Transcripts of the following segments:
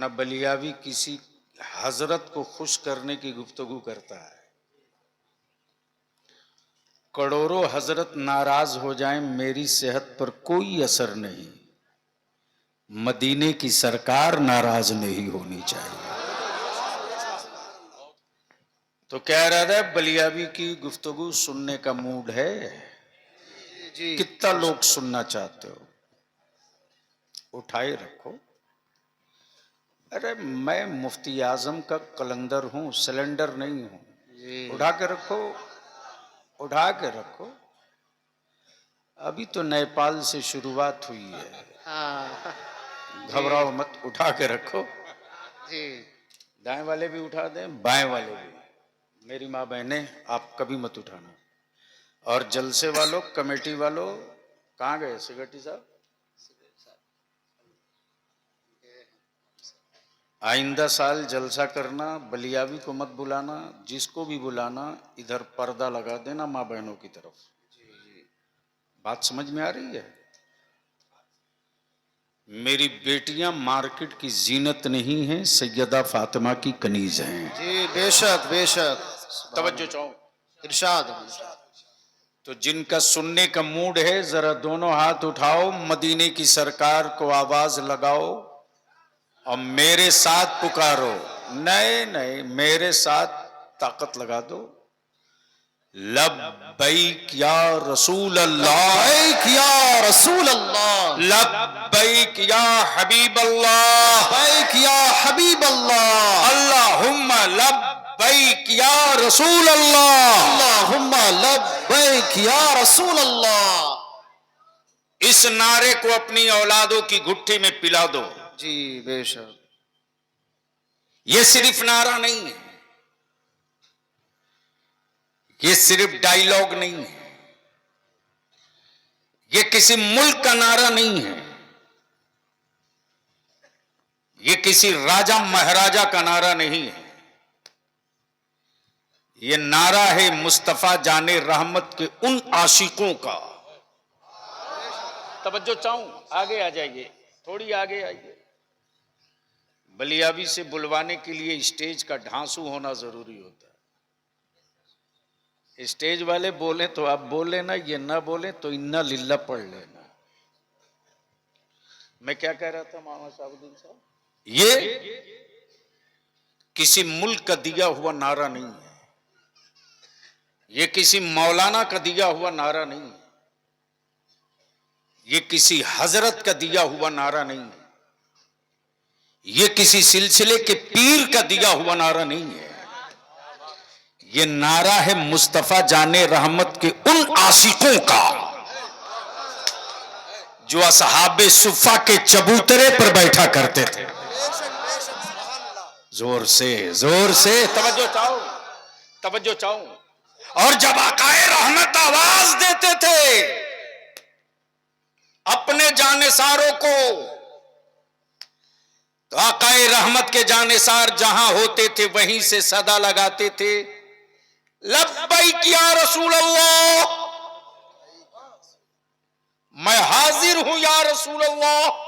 वरना बलियावी किसी हजरत को खुश करने की गुफ्तगू करता है। करोड़ों हजरत नाराज हो जाएं, मेरी सेहत पर कोई असर नहीं, मदीने की सरकार नाराज नहीं होनी चाहिए। तो कह रहा था बलियावी की गुफ्तगू सुनने का मूड है जी। कितना लोग सुनना चाहते हो? उठाए रखो। अरे मैं मुफ्ती आजम का कलंदर हूं, सिलेंडर नहीं हूं। उठा के रखो, उठा के रखो। अभी तो नेपाल से शुरुआत हुई है, घबराओ मत, उठा के रखो जी। दाएं वाले भी उठा दें, बाएं वाले भी। मेरी माँ बहनें, आप कभी मत उठाना। और जलसे वालों, कमेटी वालों, कहाँ गए सेक्रेटरी साहब? आइंदा साल जलसा करना, बलियावी को मत बुलाना, जिसको भी बुलाना इधर पर्दा लगा देना माँ बहनों की तरफ। बात समझ में आ रही है? मेरी बेटियां मार्केट की जीनत नहीं हैं, सैयदा फातिमा की कनीज हैं जी। बेशक बेशक, तवज्जो चाहो, इरशाद। तो जिनका सुनने का मूड है जरा दोनों हाथ उठाओ, मदीने की सरकार को आवाज लगाओ और मेरे साथ पुकारो। नहीं नहीं, मेरे साथ ताकत लगा दो। लब्बैक या रसूल अल्लाह, लब्बैक या रसूल अल्लाह, लब्बैक या हबीब अल्लाह, लब्बैक या हबीब अल्लाह, अल्लाहुम्मा लब्बैक या रसूल अल्लाह, अल्लाहुम्मा लब्बैक या रसूल अल्लाह। इस नारे को अपनी औलादों की घुट्टी में पिला दो जी। बेशक, ये सिर्फ नारा नहीं है, ये सिर्फ डायलॉग नहीं है, ये किसी मुल्क का नारा नहीं है, ये किसी राजा महाराजा का नारा नहीं है। ये नारा है मुस्तफा जाने रहमत के उन आशिकों का। तवज्जो चाहूं, आगे आ जाइए, थोड़ी आगे आइए। बलियावी से बुलवाने के लिए स्टेज का ढांसू होना जरूरी होता है। स्टेज वाले बोले तो आप बोल लेना, ये ना बोले तो इन्ना लिल्ला पढ़ लेना। मैं क्या कह रहा था मामा साहब साहब, ये किसी मुल्क का दिया हुआ नारा नहीं है, ये किसी मौलाना का दिया हुआ नारा नहीं है, ये किसी हजरत का दिया हुआ नारा नहीं है, ये किसी सिलसिले के पीर का दिया हुआ नारा नहीं है। ये नारा है मुस्तफा जाने रहमत के उन आशिकों का जो असहाबे सुफा के चबूतरे पर बैठा करते थे। जोर से तवज्जो चाहो, तवज्जो चाहो। और जब आकाए रहमत आवाज देते थे अपने जानेसारों को, तो आकाए रहमत के जानेसार जहां होते थे वहीं से सदा लगाते थे, लब्बैक या रसूल अल्लाह, मैं हाजिर हूं या रसूल अल्लाह,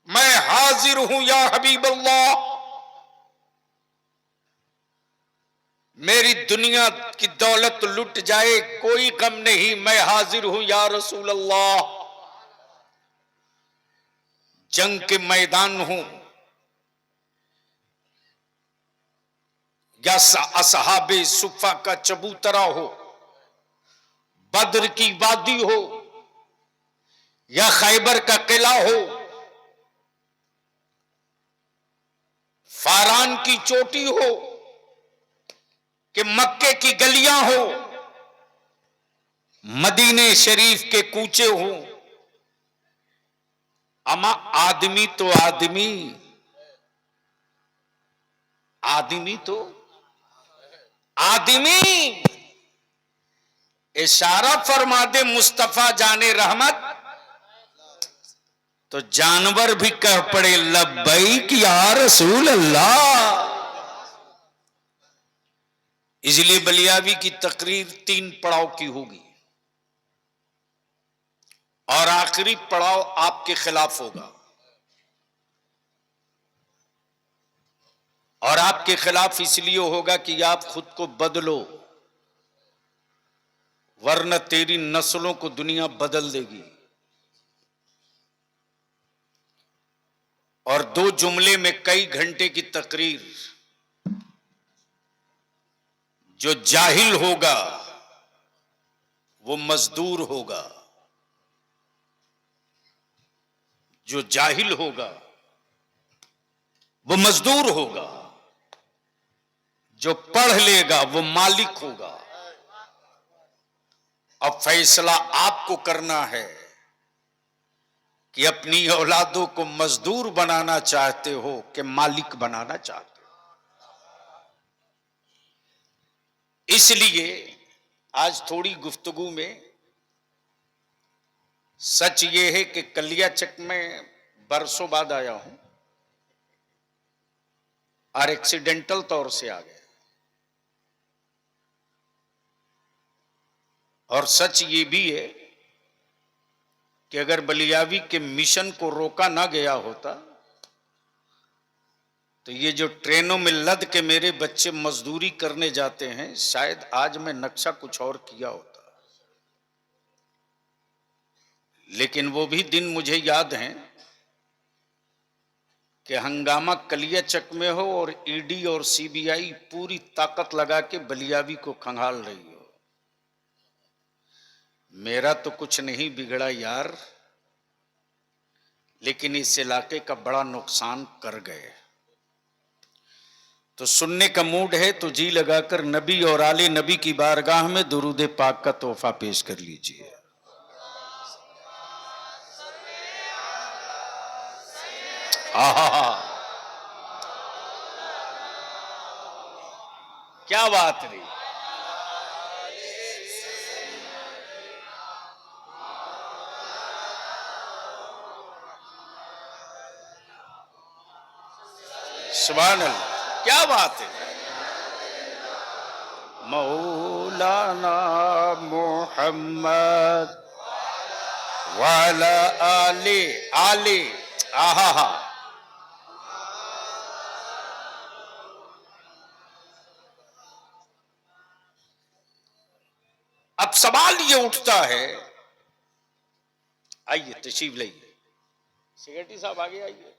मैं हाजिर हूं या हबीब अल्लाह। मेरी दुनिया की दौलत लुट जाए कोई गम नहीं, मैं हाजिर हूं या रसूल अल्लाह। जंग के मैदान हूं या असहाबे सुफा का चबूतरा हो, बद्र की वादी हो या खैबर का किला हो, फारान की चोटी हो कि मक्के की गलियां हो, मदीने शरीफ के कूचे हो, अमा आदमी तो आदमी, आदमी तो आदमी। इशारा फरमा दे मुस्तफा जाने रहमत तो जानवर भी कह पड़े लब्बैक या रसूल अल्लाह। इसलिए बलियावी की तकरीर 3 पड़ाव की होगी और आखिरी पड़ाव आपके खिलाफ होगा। और आपके खिलाफ इसलिए होगा कि आप खुद को बदलो, वरना तेरी नस्लों को दुनिया बदल देगी। और 2 जुमले में कई घंटे की तकरीर। जो जाहिल होगा वो मजदूर होगा, जो जाहिल होगा वो मजदूर होगा, जो पढ़ लेगा वो मालिक होगा। अब फैसला आपको करना है कि अपनी औलादों को मजदूर बनाना चाहते हो कि मालिक बनाना चाहते हो। इसलिए आज थोड़ी गुफ्तगू में सच ये है कि कलियाचक में बरसों बाद आया हूं और एक्सीडेंटल तौर से आ गया। और सच ये भी है कि अगर बलियावी के मिशन को रोका ना गया होता तो ये जो ट्रेनों में लद के मेरे बच्चे मजदूरी करने जाते हैं, शायद आज मैं नक्शा कुछ और किया होता। लेकिन वो भी दिन मुझे याद हैं कि हंगामा कलियाचक में हो और ईडी और सीबीआई पूरी ताकत लगा के बलियावी को खंगाल रही हो। मेरा तो कुछ नहीं बिगड़ा यार, लेकिन इस इलाके का बड़ा नुकसान कर गए। तो सुनने का मूड है तो जी लगाकर नबी और आले नबी की बारगाह में दुरूद पाक का तोहफा पेश कर लीजिए। आहा, क्या बात रही। सुभान अल्लाह, क्या बात है। मौलाना मोहम्मद वाला आले आले। आहा, अब सवाल ये उठता है, आइए तशरीफ लाइए। सेक्रेटरी साहब आगे आइए,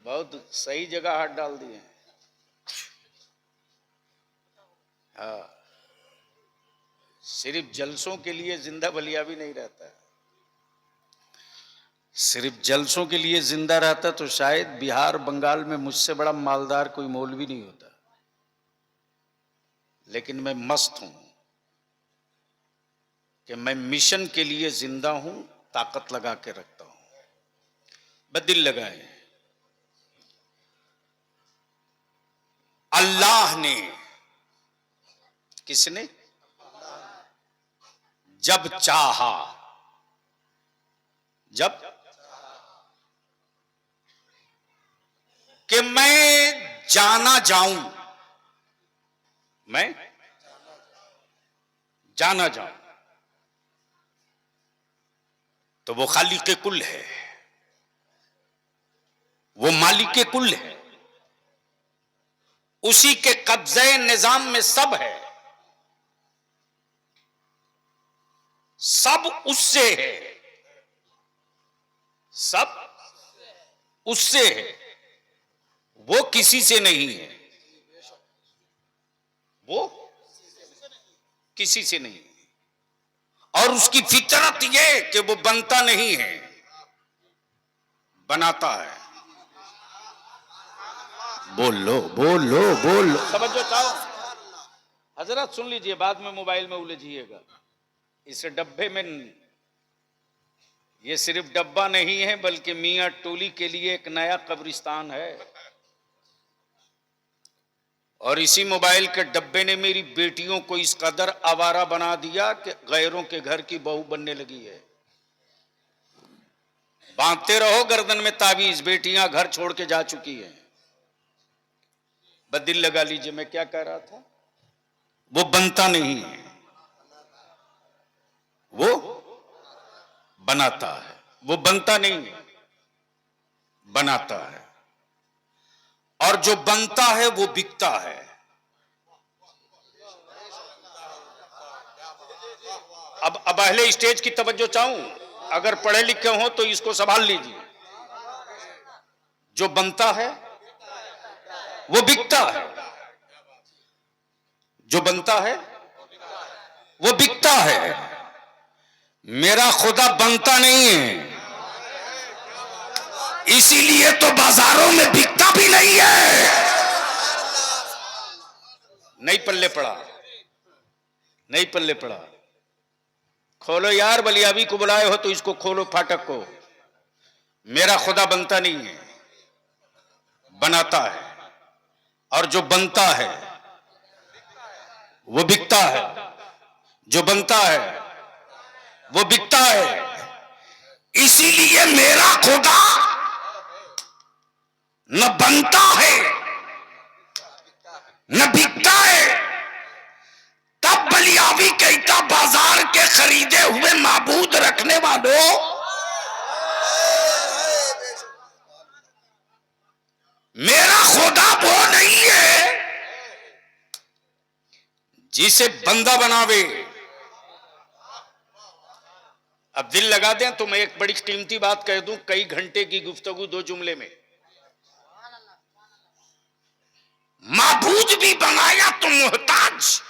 बहुत सही जगह हाथ डाल दिए। हाँ, सिर्फ जलसों के लिए जिंदा बलियावी नहीं रहता है। सिर्फ जलसों के लिए जिंदा रहता तो शायद बिहार बंगाल में मुझसे बड़ा मालदार कोई मौलवी नहीं होता। लेकिन मैं मस्त हूं कि मैं मिशन के लिए जिंदा हूं, ताकत लगा के रखता हूं। बदिल लगाए। अल्लाह ने, किसने? जब चाहा, जब कि मैं जाना जाऊं, मैं जाना जाऊं, तो वो खालिक कुल है, वो मालिक कुल है, उसी के कब्जे निजाम में सब है, सब उससे है, सब उससे है, वो किसी से नहीं है, वो किसी से नहीं है। और उसकी फितरत ये कि वो बनता नहीं है, बनाता है। बोल लो बोल लो बोल लो, समझो चाहो। हजरत सुन लीजिए, बाद में मोबाइल में उलझिएगा। इस डब्बे में, ये सिर्फ डब्बा नहीं है बल्कि मियां टोली के लिए एक नया कब्रिस्तान है। और इसी मोबाइल के डब्बे ने मेरी बेटियों को इस कदर आवारा बना दिया कि गैरों के घर की बहू बनने लगी है। बांधते रहो गर्दन में ताबीज, बेटियां घर छोड़ के जा चुकी हैं। बदिल लगा लीजिए, मैं क्या कह रहा था। वो बनता नहीं है, वो बनाता है। वो बनता नहीं है, बनाता है। और जो बनता है वो बिकता है। अब पहले स्टेज की तवज्जो चाहूं, अगर पढ़े लिखे हो तो इसको संभाल लीजिए। जो बनता है वो बिकता है, जो बनता है वो बिकता है। मेरा खुदा बनता नहीं है, इसीलिए तो बाजारों में बिकता भी नहीं है। नहीं पल्ले पड़ा, नहीं पल्ले पड़ा। खोलो यार, बलियाबी को बुलाए हो तो इसको खोलो, फाटक को। मेरा खुदा बनता नहीं है, बनाता है। और जो बनता है वो बिकता है, जो बनता है वो बिकता है। इसीलिए मेरा खुदा न बनता है न बिकता है। तब बलियाबी कहता, बाजार के खरीदे हुए माबूद रखने वालों, मेरा खुदा वो नहीं है जिसे बंदा बनावे। अब दिल लगा दें तो मैं एक बड़ी कीमती बात कह दूं, कई घंटे की गुफ्तगू 2 जुमले में। माबूद भी बनाया तो मोहताज,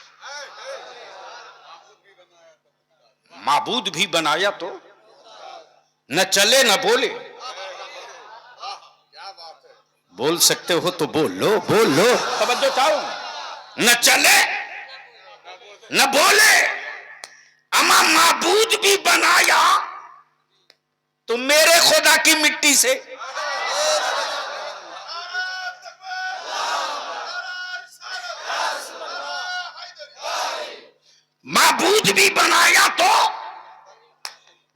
माबूद भी बनाया तो न चले न बोले। बोल सकते हो तो बोलो, बोलो, तवज्जो चाहो। न चले न बोले, अमा माबूद भी बनाया तो मेरे खुदा की मिट्टी से। माबूद भी बनाया तो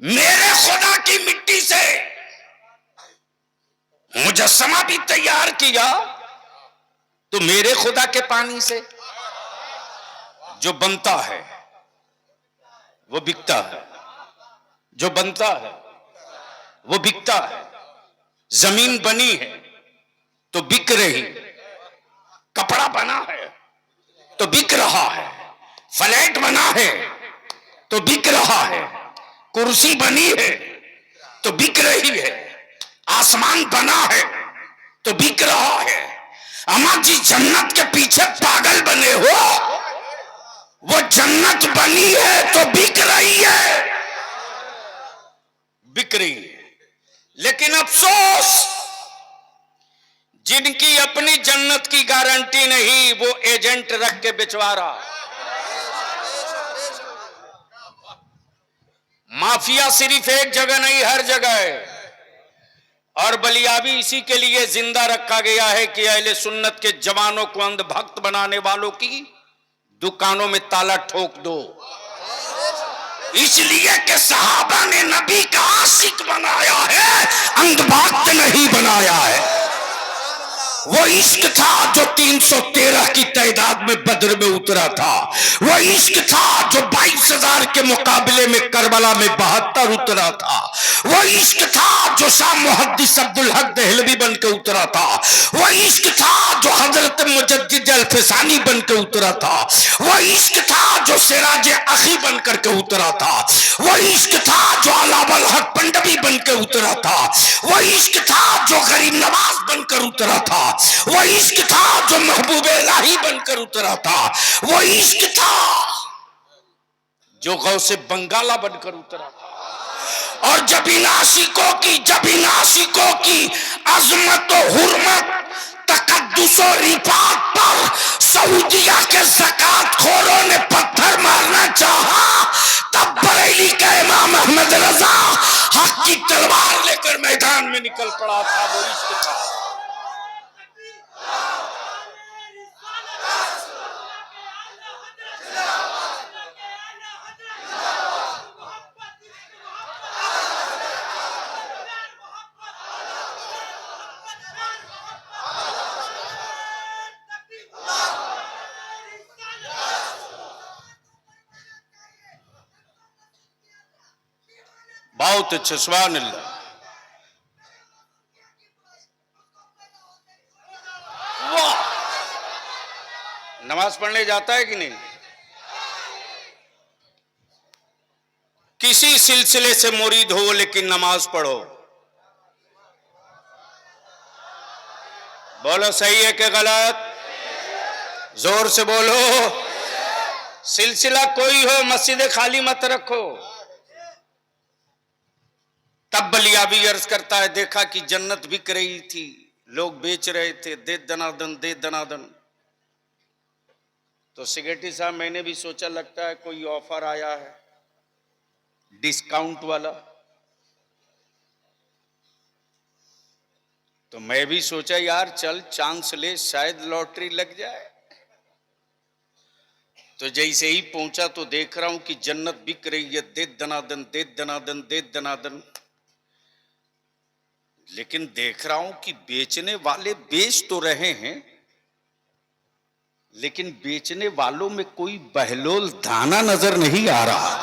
मेरे खुदा की मिट्टी से। मुजस्समा भी तैयार किया तो मेरे खुदा के पानी से। जो बनता है वो बिकता है, जो बनता है वो बिकता है। जमीन बनी है तो बिक रही, कपड़ा बना है तो बिक रहा है, फ्लैट बना है तो बिक रहा है, कुर्सी बनी है तो बिक रही है, आसमान बना है तो बिक रहा है। अम्मा जी जन्नत के पीछे पागल बने हो, वो जन्नत बनी है तो बिक रही है, बिक रही है। लेकिन अफसोस, जिनकी अपनी जन्नत की गारंटी नहीं, वो एजेंट रख के बेचवा रहा। माफिया सिर्फ एक जगह नहीं, हर जगह है। और बलियाबी इसी के लिए जिंदा रखा गया है कि अहले सुन्नत के जवानों को अंधभक्त बनाने वालों की दुकानों में ताला ठोक दो। इसलिए कि सहाबा ने नबी का आशिक बनाया है, अंधभक्त नहीं बनाया है। वो इश्क था जो 313 की तादाद में बद्र में उतरा था। वो इश्क था जो 22,000 के मुकाबले में करबला में 72 उतरा था। वो इश्क था जो शाह मुहद्दिस अब्दुल हक दहलवी बन के उतरा था। वो इश्क था जो हजरत मुजद्दिद अल-फिसानी बन के उतरा था। वो इश्क था जो सिराज अखी बन करके उतरा था। वो इश्क था जो अलावल हक पंडवी बन के उतरा था। वो इश्क था जो गरीब नवाज बनकर उतरा था। वो इश्क था जो महबूब इलाही बनकर उतरा था। वो इश्क था जो गौसे बंगाला बनकर उतरा था। और जब इन आशिकों की अजमत और हुर्मत, तकद्दुस और रिफात पर सऊदिया के ज़कात खोरों ने पत्थर मारना चाहा, तब बरेली का इमाम अहमद रजा हक की तलवार लेकर मैदान में निकल पड़ा था। वो इश्क था। बहुत अच्छे, सुभान अल्लाह। नमाज पढ़ने जाता है कि नहीं? किसी सिलसिले से मुरीद हो लेकिन नमाज पढ़ो। बोलो सही है कि गलत? जोर से बोलो। सिलसिला कोई हो, मस्जिद खाली मत रखो। तब बलियाबी अर्ज करता है, देखा कि जन्नत बिक रही थी, लोग बेच रहे थे, दे दनादन दे दनादन। तो सिगरेटी साहब मैंने भी सोचा लगता है कोई ऑफर आया है डिस्काउंट वाला, तो मैं भी सोचा यार चल चांस ले, शायद लॉटरी लग जाए। तो जैसे ही पहुंचा तो देख रहा हूं कि जन्नत बिक रही है, दे दनादन दे दनादन दे दनादन। लेकिन देख रहा हूं कि बेचने वाले बेच तो रहे हैं, लेकिन बेचने वालों में कोई बहलोल दाना नजर नहीं आ रहा।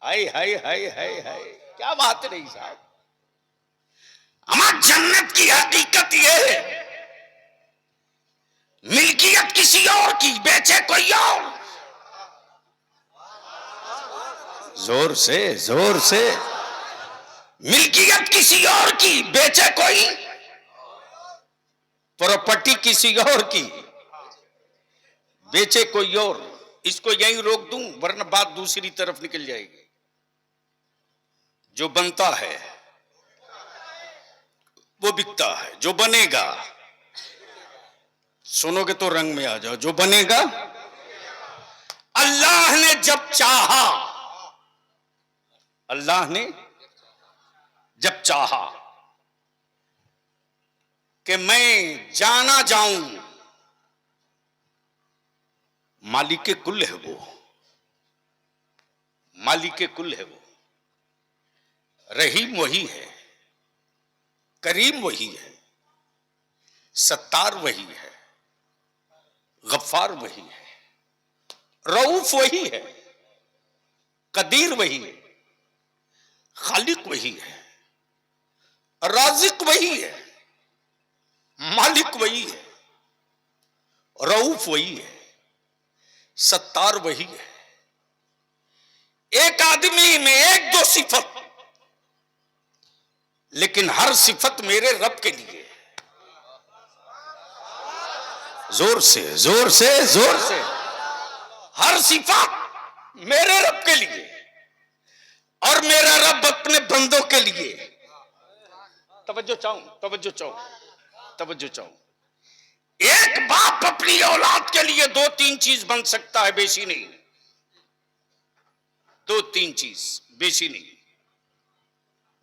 हाय हाय हाय हाय हाय, क्या बात नहीं साहब। हमारी जन्नत की हकीकत ये है, मिल्कियत किसी और की, बेचे कोई और। जोर से जोर से। मिल्कियत किसी और की, बेचे कोई, प्रॉपर्टी किसी और की, बेचे कोई और। इसको यहीं रोक दूं वरना बात दूसरी तरफ निकल जाएगी। जो बनता है वो बिकता है, जो बनेगा, सुनोगे तो रंग में आ जाओ, जो बनेगा। अल्लाह ने जब चाहा, अल्लाह ने जब चाहा कि मैं जाना जाऊं, मालिक कुल है वो, मालिक कुल है वो। रहीम वही है, करीम वही है, सत्तार वही है, गफ्फार वही है, रऊफ वही है, कदीर वही है, खालिक वही है, राजिक वही है, मालिक वही है, रऊफ वही है, सत्तार वही है। एक आदमी में एक दो सिफत, लेकिन हर सिफत मेरे रब के लिए। जोर से जोर से जोर से। हर सिफत मेरे रब के लिए और मेरा रब अपने बंदों के लिए। तवज्जो चाहूं, तवज्जो चाहूं, तवज्जो चाहूं। एक बाप अपनी औलाद के लिए दो तीन चीज बन सकता है, बेशी नहीं। दो तीन चीज, बेशी नहीं,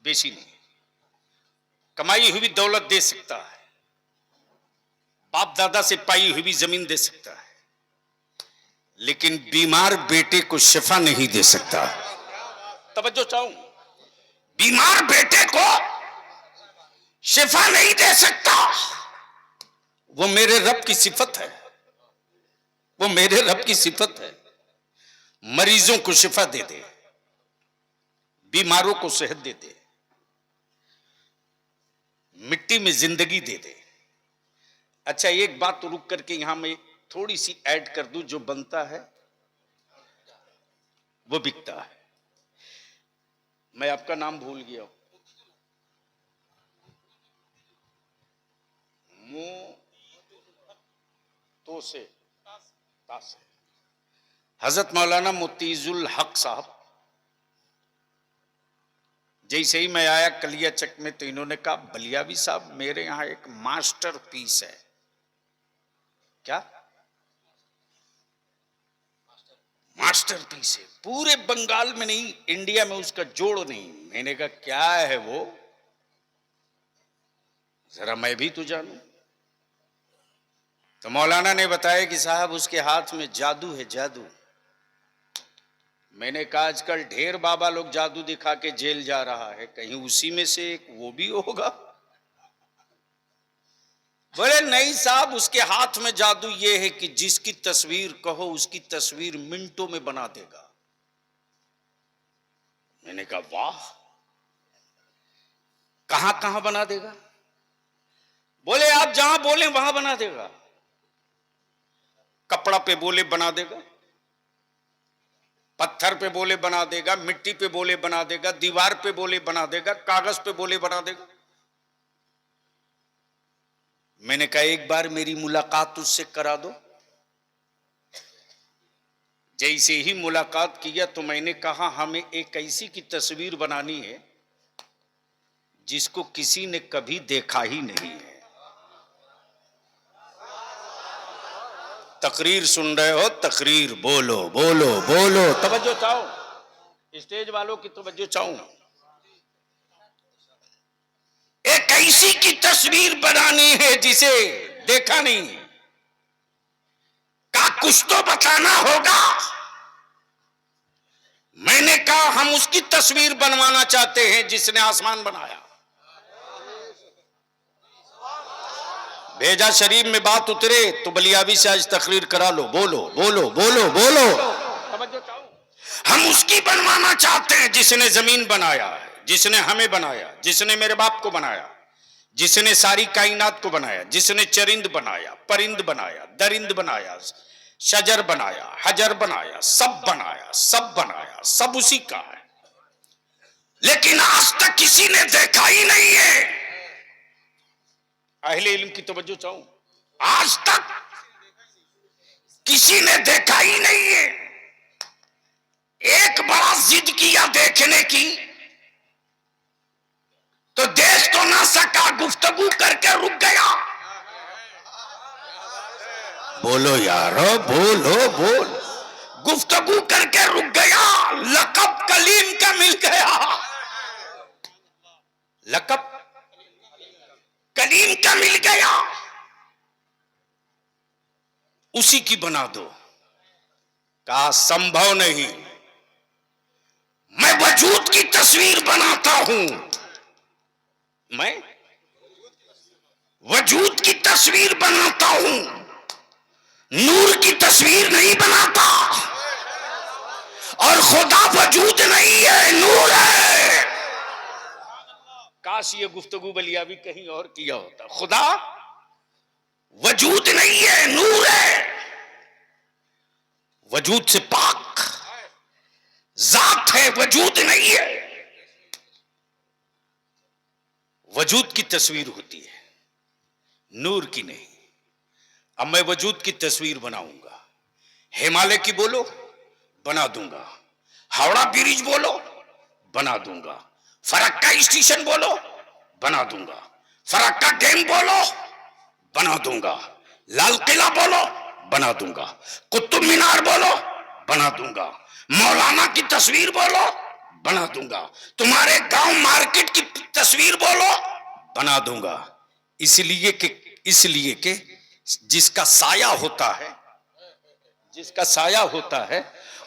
बेशी नहीं। कमाई हुई दौलत दे सकता है, बाप दादा से पाई हुई जमीन दे सकता है, लेकिन बीमार बेटे को शिफा नहीं दे सकता। तवज्जो चाहूं, बीमार बेटे को शिफा नहीं दे सकता। वो मेरे रब की सिफत है, वो मेरे रब की सिफत है। मरीजों को शिफा दे दे, बीमारों को सेहत दे दे, मिट्टी में जिंदगी दे दे। अच्छा एक बात तो रुक करके यहां मैं थोड़ी सी ऐड कर दूं, जो बनता है वो बिकता है। मैं आपका नाम भूल गया हूं, तो से तासे। हजरत मौलाना मुतीजुल हक साहब, जैसे ही मैं आया कलिया चक में तो इन्होंने कहा बलियाबी साहब मेरे यहां एक मास्टर पीस है। क्या मास्टर पीस है? पूरे बंगाल में नहीं, इंडिया में उसका जोड़ नहीं। मैंने कहा क्या है वो, जरा मैं भी तो जानूं। तो मौलाना ने बताया कि साहब उसके हाथ में जादू है, जादू। मैंने कहा आजकल ढेर बाबा लोग जादू दिखा के जेल जा रहा है, कहीं उसी में से एक वो भी होगा? बोले नहीं साहब, उसके हाथ में जादू ये है कि जिसकी तस्वीर कहो उसकी तस्वीर मिनटों में बना देगा। मैंने कहा वाह, कहां कहां बना देगा? बोले आप जहां बोले वहां बना देगा। कपड़ा पे बोले बना देगा, पत्थर पे बोले बना देगा, मिट्टी पे बोले बना देगा, दीवार पे बोले बना देगा, कागज पे बोले बना देगा। मैंने कहा एक बार मेरी मुलाकात उससे करा दो। जैसे ही मुलाकात किया तो मैंने कहा हमें एक ऐसी की तस्वीर बनानी है जिसको किसी ने कभी देखा ही नहीं है। तकरीर सुन रहे हो? तकरीर बोलो बोलो बोलो, तवज्जो चाहो, स्टेज वालों की तवज्जो चाहूं। एक ऐसी की तस्वीर बनानी है जिसे देखा नहीं, का कुछ तो बताना होगा। मैंने कहा हम उसकी तस्वीर बनवाना चाहते हैं जिसने आसमान बनाया। भेजा शरीफ में बात उतरे तो बलियाबी से आज तकरीर करा लो। बोलो बोलो बोलो बोलो, हम उसकी बनवाना चाहते हैं जिसने जमीन बनाया है, जिसने हमें बनाया, जिसने मेरे बाप को बनाया, जिसने सारी कायनात को बनाया, जिसने चरिंद बनाया, परिंद बनाया, दरिंद बनाया, शजर बनाया, हजर बनाया, सब बनाया, सब बनाया, सब उसी का है। लेकिन आज तक किसी ने देखा ही नहीं है। अहले इल्म की तवज्जो चाहूं, आज तक किसी ने देखा ही नहीं है। एक बड़ा जिद किया देखने की तो देख तो ना सका, गुफ्तगू करके रुक गया। बोलो यारो बोलो बोल, गुफ्तगू करके रुक गया। लकब कलीम का मिल गया, लकब कलीम का मिल गया, उसी की बना दो। कहा संभव नहीं, मैं वजूद की तस्वीर बनाता हूं, मैं वजूद की तस्वीर बनाता हूं, नूर की तस्वीर नहीं बनाता। और खुदा वजूद नहीं है, नूर है। काश ये गुफ्तगू बलियाबी कहीं और किया होता। खुदा वजूद नहीं है, नूर है, वजूद से पाक जात है, वजूद नहीं है। वजूद की तस्वीर होती है, नूर की नहीं। अब मैं वजूद की तस्वीर बनाऊंगा। हिमालय की बोलो बना दूंगा, हावड़ा ब्रिज बोलो बना दूंगा, फरक्का स्टेशन बोलो बना दूंगा, फरक्का डैम बोलो बना दूंगा, लाल किला बोलो बना दूंगा, कुतुब मीनार बोलो बना दूंगा, मौलाना की तस्वीर बोलो बना दूंगा, तुम्हारे गांव मार्केट की तस्वीर बोलो बना दूंगा। इसलिए कि जिसका साया होता है, जिसका साया होता है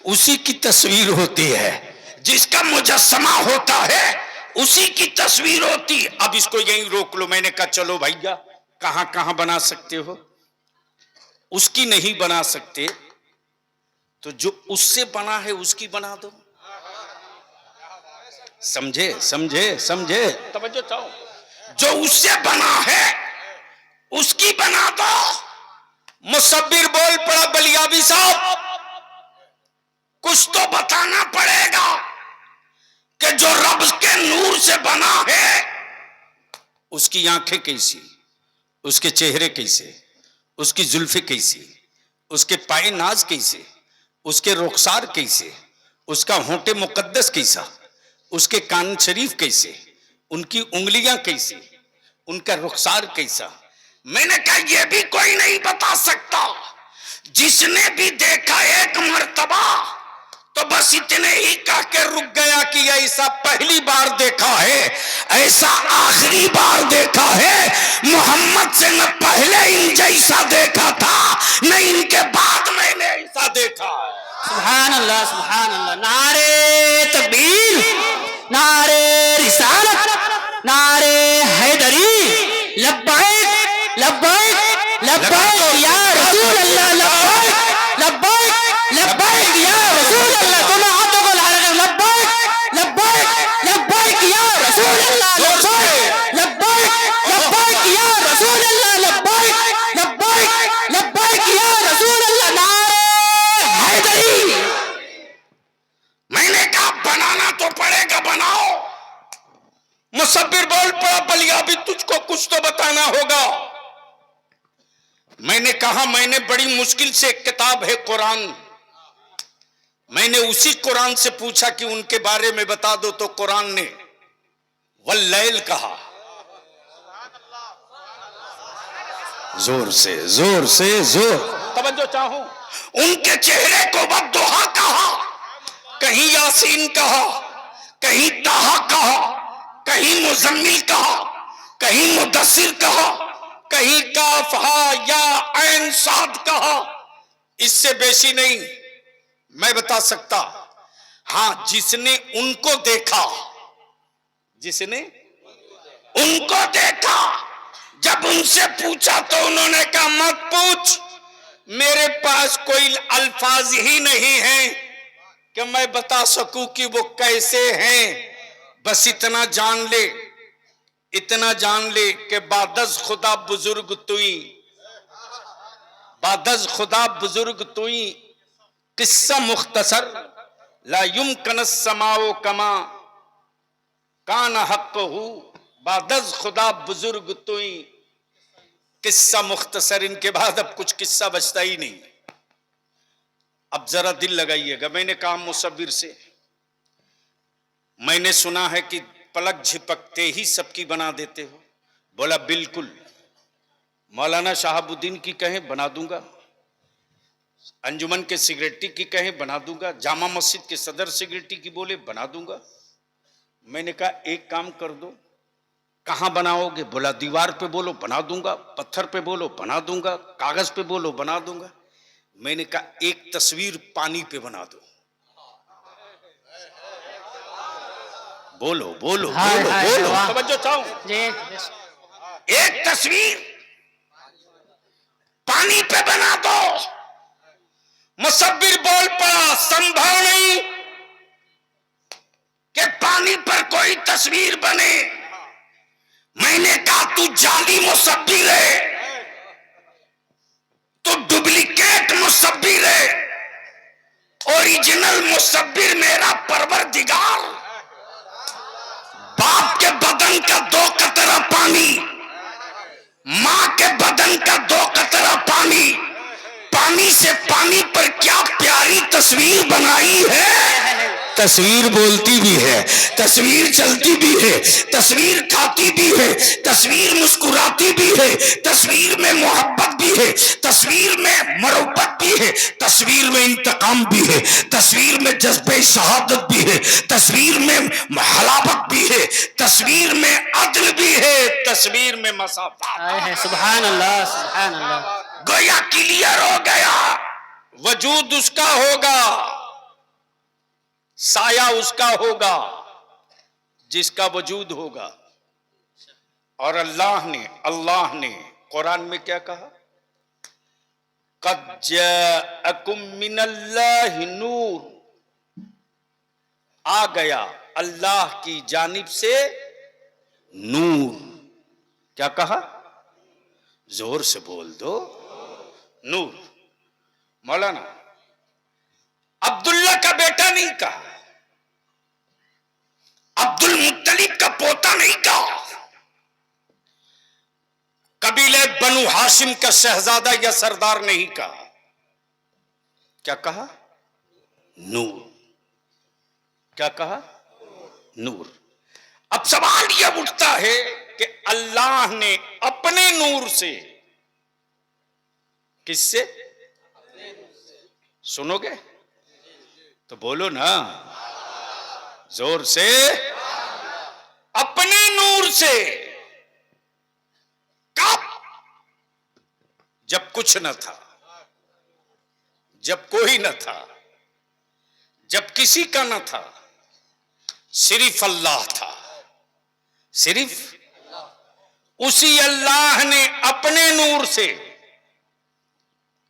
उसी की तस्वीर होती है, जिसका मुजस्समा होता है उसी की तस्वीर होती है। अब इसको यहीं रोक लो। मैंने कहा चलो भैया कहां कहां बना सकते हो, उसकी नहीं बना सकते तो जो उससे बना है उसकी बना दो। समझे समझे समझे, तवज्जो चाहो। जो उससे बना है उसकी बना दो। मुसब्बिर बोल पड़ा बलियाबी साहब, कुछ तो बताना पड़ेगा कि जो रब के नूर से बना है उसकी आंखें कैसी, उसके चेहरे कैसे, उसकी जुल्फे कैसी, उसके पाए नाज कैसे, उसके रुखसार कैसे, उसका होंठे मुकद्दस कैसा, उसके कान शरीफ कैसे, उनकी उंगलियां कैसी, उनका रुखसार कैसा। मैंने कहा यह भी कोई नहीं बता सकता। जिसने भी देखा एक मर्तबा तो बस इतने ही कह के रुक गया कि ऐसा पहली बार देखा है, ऐसा आखिरी बार देखा है। मोहम्मद से न पहले इन जैसा देखा था न इनके बाद मैंने ऐसा देखा। सुभान अल्लाह सुभान अल्लाह। नारे तकबीर, नारे रिसालत, नारे हैदरी, लब्बैक लब्बैक लब्बैक या रसूल अल्लाह, लब्बैक लब्बैक लब्बैक या रसूल अल्लाह। दोनों हाथों को ला रहे, लब्बैक लब्बैक लब्बैक या रसूल अल्लाह, लब्बैक लब्बैक लब्बैक या रसूल अल्लाह, लब्बैक लब्बैक लब्बैक या रसूल अल्लाह। बोल पड़ा, बलिया भी तुझको कुछ तो बताना होगा। मैंने कहा, मैंने बड़ी मुश्किल से, एक किताब है कुरान, मैंने उसी कुरान से पूछा कि उनके बारे में बता दो, तो कुरान ने वल्लैल कहा। जोर से जोर से जोर, तवज्जो चाहूं। उनके चेहरे को बद्दुहा कहा, कहीं यासीन कहा, कहीं ताहा कहा, कहीं मुजम्मिल कहा, कहीं मुदस्सिर कहा, कहीं काफ हा या ऐन साद कहा। इससे बेशी नहीं मैं बता सकता। हां, जिसने उनको देखा, जिसने उनको देखा, जब उनसे पूछा तो उन्होंने कहा मत पूछ, मेरे पास कोई अल्फाज ही नहीं है कि मैं बता सकूं कि वो कैसे हैं। बस इतना जान ले, इतना जान ले कि बादज खुदा बुजुर्ग तुई, बादज खुदा बुजुर्ग तुई, किस्सा मुख्तसर ला युमकन समाओ कमा कान हक़्क़हू, बादज खुदा बुजुर्ग तुई, किस्सा मुख्तसर। इनके बाद अब कुछ किस्सा बचता ही नहीं। अब जरा दिल लगाइएगा। मैंने कहा मुसव्विर से, मैंने सुना है कि पलक झिपकते ही सबकी बना देते हो। बोला बिल्कुल, मौलाना शहाबुद्दीन की कहें बना दूंगा, अंजुमन के सेक्रेटरी की कहें बना दूंगा, जामा मस्जिद के सदर सेक्रेटरी की बोले बना दूंगा। मैंने कहा एक काम कर दो, कहां बनाओगे? बोला दीवार पे बोलो बना दूंगा, पत्थर पे बोलो बना दूंगा, कागज पे बोलो बना दूंगा। मैंने कहा एक तस्वीर पानी पे बना दो। बोलो बोलो बोलो बोलो, तवज्जो चाहूं। एक तस्वीर पानी पे बना दो। मुसव्विर बोल पड़ा, संभव नहीं कि पानी पर कोई तस्वीर बने। मैंने कहा तू जाली मुसव्विर है, तू डुप्लीकेट मुसव्विर है, ओरिजिनल मुसव्विर मेरा परवरदिगार। बाप के बदन का 2 कतरा पानी, मां के बदन का 2 कतरा पानी, पानी से पानी पर क्या प्यारी तस्वीर बनाई है। तस्वीर बोलती भी है, तस्वीर चलती भी है, तस्वीर खाती भी है, तस्वीर मुस्कुराती भी है, तस्वीर में मोहब्बत भी है, तस्वीर में मरब्बत भी है, तस्वीर में इंतकाम भी है, तस्वीर में जज्बे शहादत भी है, तस्वीर में हलावत भी है, तस्वीर में अदल भी है, तस्वीर में मसाफा। सुभान अल्लाह, सुभान अल्लाह। गोया क्लियर हो गया, वजूद उसका होगा, साया उसका होगा जिसका वजूद होगा। और अल्लाह ने कुरान में क्या कहा? क़द जाअकुम मिनल्लाहि नूर, आ गया अल्लाह की जानिब से नूर। क्या कहा? जोर से बोल दो, नूर। मौलाना अब्दुल्ला का बेटा नहीं कहा, अब्दुल मुत्तलिब का पोता नहीं कहा, कबीले बनु हाशिम का शहजादा या सरदार नहीं कहा। क्या कहा? नूर। क्या कहा? नूर। अब सवाल यह उठता है कि अल्लाह ने अपने नूर से, किससे? सुनोगे तो बोलो ना जोर से, अपने नूर से। कब? जब कुछ न था, जब कोई न था, जब किसी का न था, सिर्फ अल्लाह था। सिर्फ उसी अल्लाह ने अपने नूर से,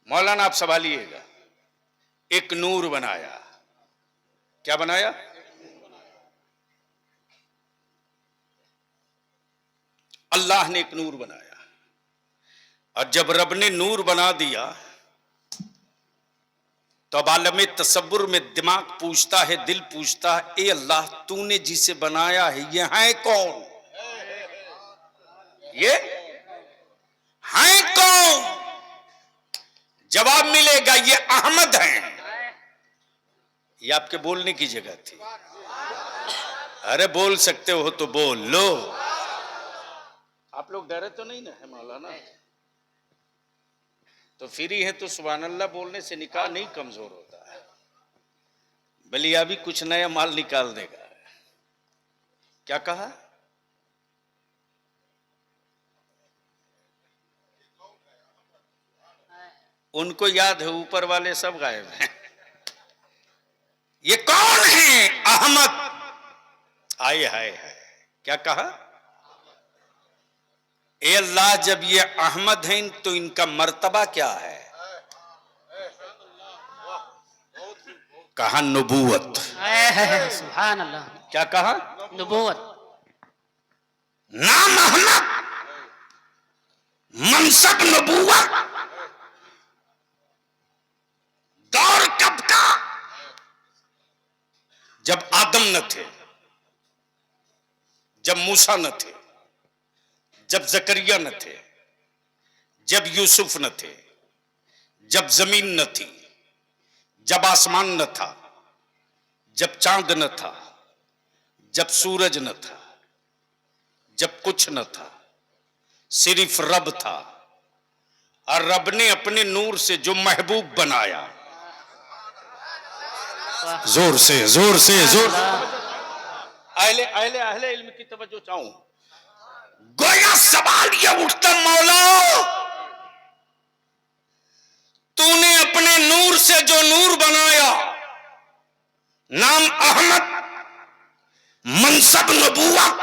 मौलाना आप संभालिएगा, एक नूर बनाया। क्या बनाया? अल्लाह ने एक नूर बनाया। और जब रब ने नूर बना दिया तो अब आलम तसव्वुर में दिमाग पूछता है, दिल पूछता है, ए अल्लाह तूने जिसे बनाया है ये है कौन? ये हैं कौन? जवाब मिलेगा ये अहमद हैं। ये आपके बोलने की जगह थी। अरे बोल सकते हो तो बोल लो। आप लोग डरे तो नहीं ना है मौलाना? तो फ्री है तो सुभान अल्लाह बोलने से निकाह नहीं कमजोर होता है। बलिया भी कुछ नया माल निकाल देगा। क्या कहा? उनको याद है, ऊपर वाले सब गायब हैं। ये कौन है? अहमद। आए हाय हाय, क्या कहा? ए अल्लाह, जब ये अहमद हैं तो इनका मर्तबा क्या है? कहा नबूवत। सुभान अल्लाह। क्या कहा? नबूवत। नाम अहमद, मनसब नबूवत। दौर कब का? जब आदम न थे, जब मूसा न थे, जब जकरिया न थे, जब यूसुफ न थे, जब जमीन न थी, जब आसमान न था, जब चांद न था, जब सूरज न था, जब कुछ न था, सिर्फ रब था। और रब ने अपने नूर से जो महबूब बनाया, जोर से जोर से जोर। अहले अहले अहले इल्म की तवज्जो चाहूं। गोया सवाल ये उठता, मौला तूने अपने नूर से जो नूर बनाया, नाम अहमद, मनसब नबूवत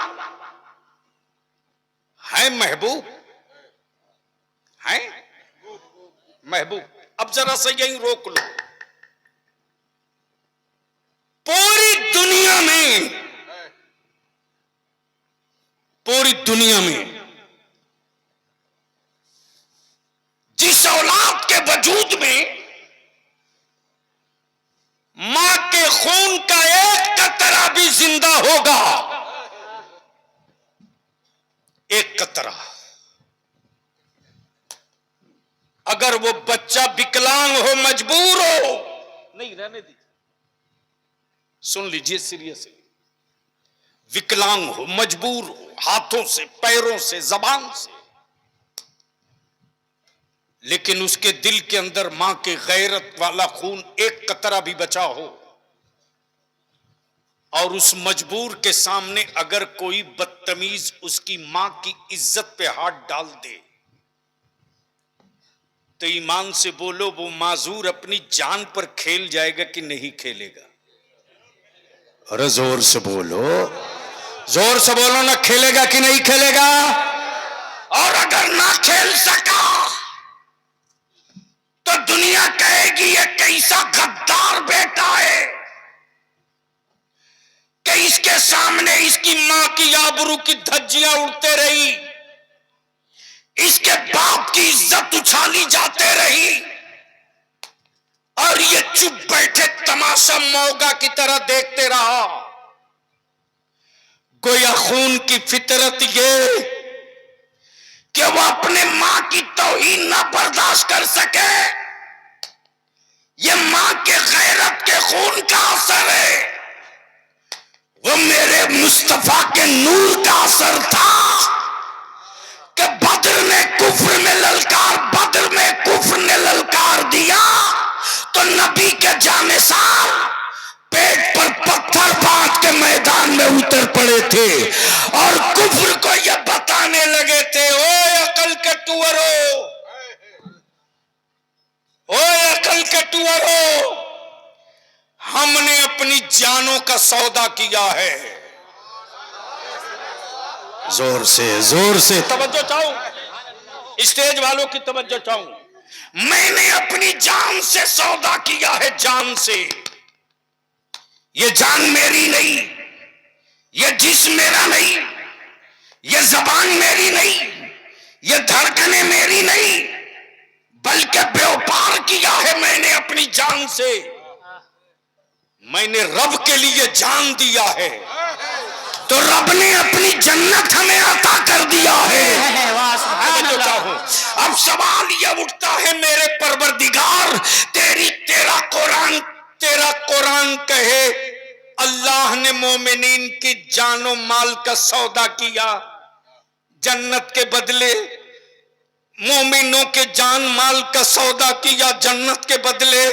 है, महबूब है, महबूब। अब जरा से यही रोक लो। पूरी दुनिया में, पूरी दुनिया में जिस औलाद के वजूद में मां के खून का एक कतरा भी जिंदा होगा, एक कतरा, अगर वो बच्चा विकलांग हो, मजबूर हो, नहीं रहने दीजिए, सुन लीजिए सीरियसली, विकलांग हो, मजबूर हो, हाथों से, पैरों से, जबान से, लेकिन उसके दिल के अंदर मां के गैरत वाला खून एक कतरा भी बचा हो, और उस मजबूर के सामने अगर कोई बदतमीज उसकी मां की इज्जत पे हाथ डाल दे, तो ईमान से बोलो वो माजूर अपनी जान पर खेल जाएगा कि नहीं खेलेगा? अरे जोर से बोलो, जोर से बोलो ना, खेलेगा कि नहीं खेलेगा? और अगर ना खेल सका तो दुनिया कहेगी ये कैसा गद्दार बेटा है कि इसके सामने इसकी मां की आबरू की धज्जियां उड़ते रही, इसके बाप की इज्जत उछाली जाते रही, और ये चुप बैठे तमाशा मौगा की तरह देखते रहा। गोया खून की फितरत ये कि वो अपने मां की तौहीन ना बर्दाश्त कर सके, ये मां के गैरत के खून का असर है, वो मेरे मुस्तफा के नूर का असर था कि बद्र ने कुफ्र में ललकार, बद्र में कुफ्र ने ललकार दिया तो नबी के जानिसार पेट पर पत्थर बांध के मैदान में उतर पड़े थे और कुफ्र को ये बताने लगे थे, ओए अकल के टुअरो, ओए अकल के टुअरो, हमने अपनी जानों का सौदा किया है। जोर से तवज्जो चाहूं, स्टेज वालों की तवज्जो चाहूं। मैंने अपनी जान से सौदा किया है, जान से। ये जान मेरी नहीं, ये जिस्म मेरा नहीं, ये जबान मेरी नहीं, ये धड़कनें मेरी नहीं, बल्कि व्यापार किया है मैंने अपनी जान से। मैंने रब के लिए जान दिया है तो रब ने अपनी जन्नत हमें अता कर दिया है। तेरा कुरान कहे अल्लाह ने मोमिनीन की जानो माल का सौदा किया, जन्नत के बदले मोमिनों के जान माल का सौदा किया जन्नत के बदले,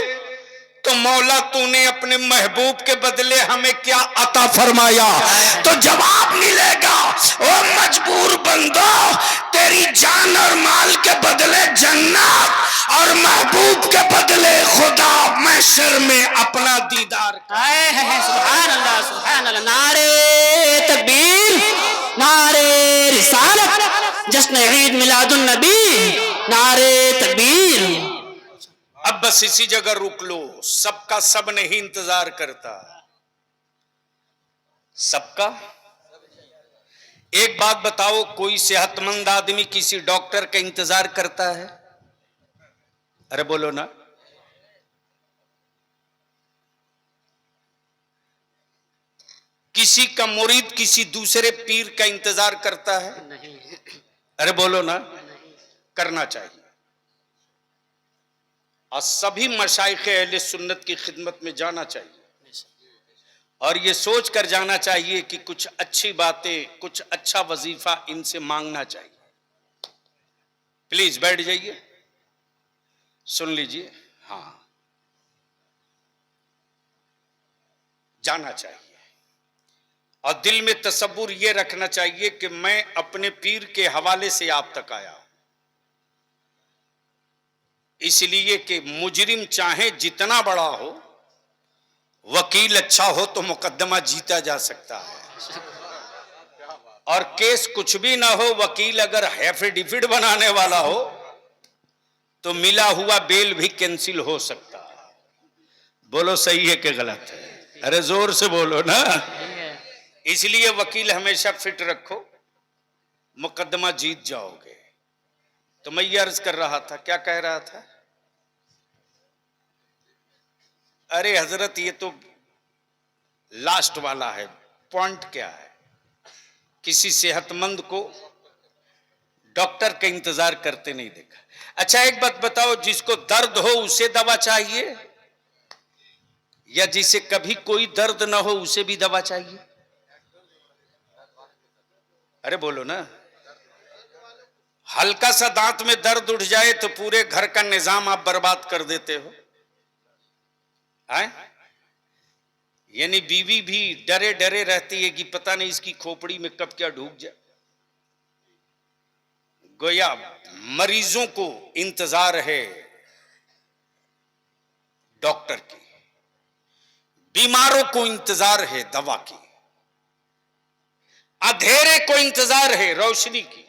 तो मौला तूने अपने महबूब के बदले हमें क्या अता फरमाया? तो जवाब मिलेगा, ओ मजबूर बंदो, तेरी जान और माल के बदले जन्नत और महबूब के बदले खुदा महशर में अपना दीदार। सुभान अल्लाह, सुभान अल्लाह। नारे तकबीर, नारे रिसालत, जश्न ईद मिलादुन नबी, नारे तकबीर। अब बस इसी जगह रुक लो, सबका सब नहीं इंतजार करता, सबका। एक बात बताओ, कोई सेहतमंद आदमी किसी डॉक्टर का इंतजार करता है? अरे बोलो ना। किसी का मुरीद किसी दूसरे पीर का इंतजार करता है? नहीं। अरे बोलो ना। करना चाहिए। और सभी मशाइख अहले सुन्नत की खिदमत में जाना चाहिए और ये सोच कर जाना चाहिए कि कुछ अच्छी बातें, कुछ अच्छा वजीफा इनसे मांगना चाहिए। प्लीज बैठ जाइए, सुन लीजिए। हाँ, जाना चाहिए और दिल में तसव्वुर ये रखना चाहिए कि मैं अपने पीर के हवाले से आप तक आया हूं, इसलिए कि मुजरिम चाहे जितना बड़ा हो, वकील अच्छा हो तो मुकदमा जीता जा सकता है, और केस कुछ भी ना हो, वकील अगर एफिडेविट बनाने वाला हो तो मिला हुआ बेल भी कैंसिल हो सकता है। बोलो सही है कि गलत है? अरे जोर से बोलो ना। इसलिए वकील हमेशा फिट रखो, मुकदमा जीत जाओगे। तो मैं ये अर्ज कर रहा था, क्या कह रहा था? अरे हजरत, ये तो लास्ट वाला है। पॉइंट क्या है? किसी सेहतमंद को डॉक्टर का इंतजार करते नहीं देखा। अच्छा एक बात बताओ, जिसको दर्द हो उसे दवा चाहिए या जिसे कभी कोई दर्द ना हो उसे भी दवा चाहिए? अरे बोलो ना। हल्का सा दांत में दर्द उठ जाए तो पूरे घर का निजाम आप बर्बाद कर देते हो। यानी बीवी भी डरे डरे रहती है कि पता नहीं इसकी खोपड़ी में कब क्या ढूक जाए। गोया मरीजों को इंतजार है डॉक्टर की, बीमारों को इंतजार है दवा की, अंधेरे को इंतजार है रोशनी की,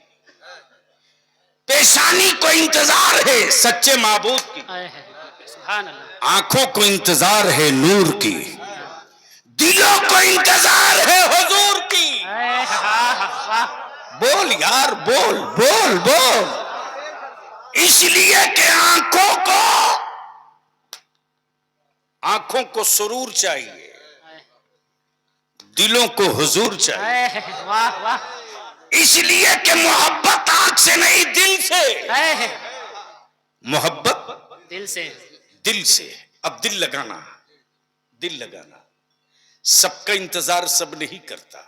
पेशानी को इंतजार है सच्चे माबूद की, सुभान अल्लाह। आंखों को इंतजार है नूर की, दिलों को इंतजार है हुजूर की। बोल यार, बोल बोल बोल। इसलिए कि आंखों को सुरूर चाहिए, दिलों को हुजूर चाहिए। वाह वाह। इसलिए कि मोहब्बत आंख से नहीं दिल से, मोहब्बत दिल से, दिल से। अब दिल लगाना, दिल लगाना। सबका इंतजार सब नहीं करता।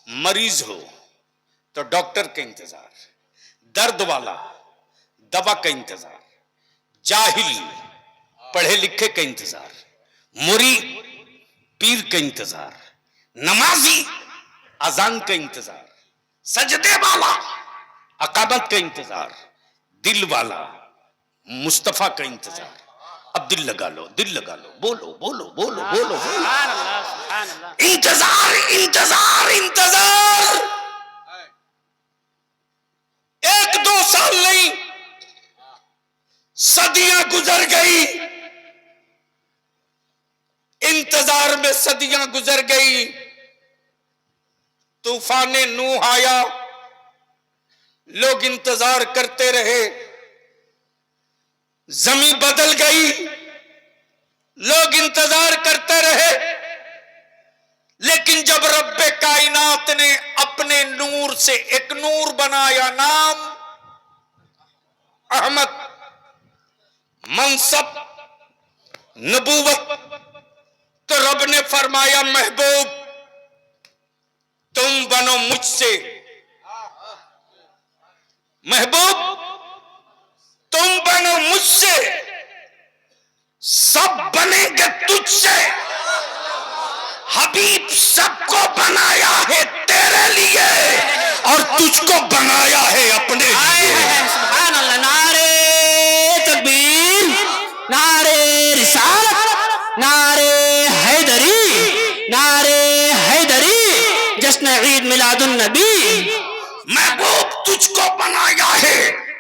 मरीज हो तो डॉक्टर का इंतजार, दर्द वाला दवा का इंतजार, जाहिल पढ़े लिखे का इंतजार, मुरीद पीर का इंतजार, नमाजी अजान का इंतजार, सजदे वाला अकामत का इंतजार, दिल वाला मुस्तफा का इंतजार। अब दिल लगा लो, दिल लगा लो, बोलो बोलो बोलो बोलो बोलो। सुभान अल्लाह, सुभान अल्लाह। इंतजार इंतजार इंतजार। 1-2 साल नहीं, सदियां गुजर गई, इंतजार में सदियां गुजर गई। तूफान नूह आया, लोग इंतजार करते रहे, जमीन बदल गई, लोग इंतजार करते रहे। लेकिन जब रब्बे कायनात ने अपने नूर से एक नूर बनाया, नाम अहमद, मनसब, नबूवत, तो रब ने फरमाया महबूब तुम बनो मुझसे, महबूब तुम बनो मुझसे, सब बनेंगे तुझसे। हबीब सबको बनाया है तेरे लिए और तुझको बनाया है अपने लिए। सुभान अल्लाह। नारे तकबीर, नारे रिसालत, नारे हैदरी, नारे हैदरी, जश्न ईद मिलादुन नबी। महबूब तुझको बनाया है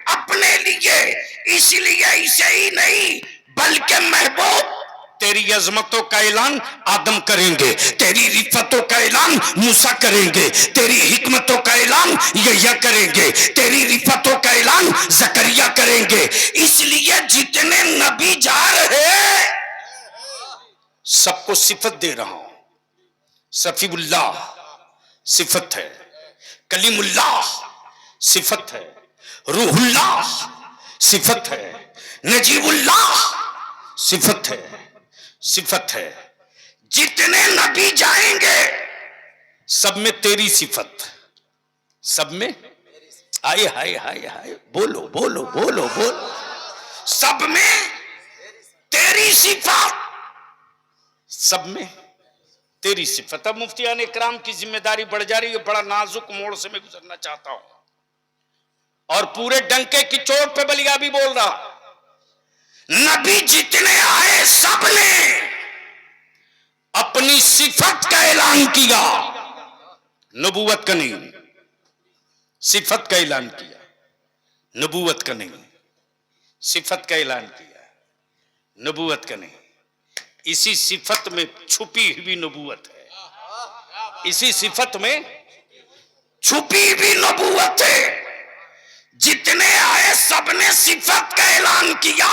अपने लिए, इसलिए इसे ही नहीं बल्कि महबूब तेरी अजमतों का ऐलान आदम करेंगे, तेरी रिफतों का ऐलान मूसा करेंगे, तेरी हिकमतों का ऐलान यह्या करेंगे, तेरी रिफतों का ऐलान जकरिया करेंगे। इसलिए जितने नबी जा रहे सबको सिफत दे रहा हूं। सफीउल्लाह सिफत है, कलीमुल्लाह सिफत है, रूहुल्लाह सिफत है, नजीबुल्लाह सिफत है, सिफत है। जितने नबी जाएंगे सब में तेरी सिफत, सब में आए हाय हाय हाय बोलो बोलो बोलो बोलो, सब में तेरी सिफत, सब में तेरी सिफत। अब मुफ्तियान इकराम की जिम्मेदारी बढ़ जा रही है, बड़ा नाजुक मोड़ से मैं गुजरना चाहता हूं और पूरे डंके की चोट पे बलिया भी बोल रहा। नबी जितने आए सबने अपनी सिफत का ऐलान किया, नबूवत का नहीं, सिफत का ऐलान किया, नबूवत का नहीं, सिफत का ऐलान किया, नबूवत का नहीं। इसी सिफत में छुपी हुई नबूवत है, इसी सिफत में छुपी हुई नबूवत है। जितने आए सबने सिफत का ऐलान किया।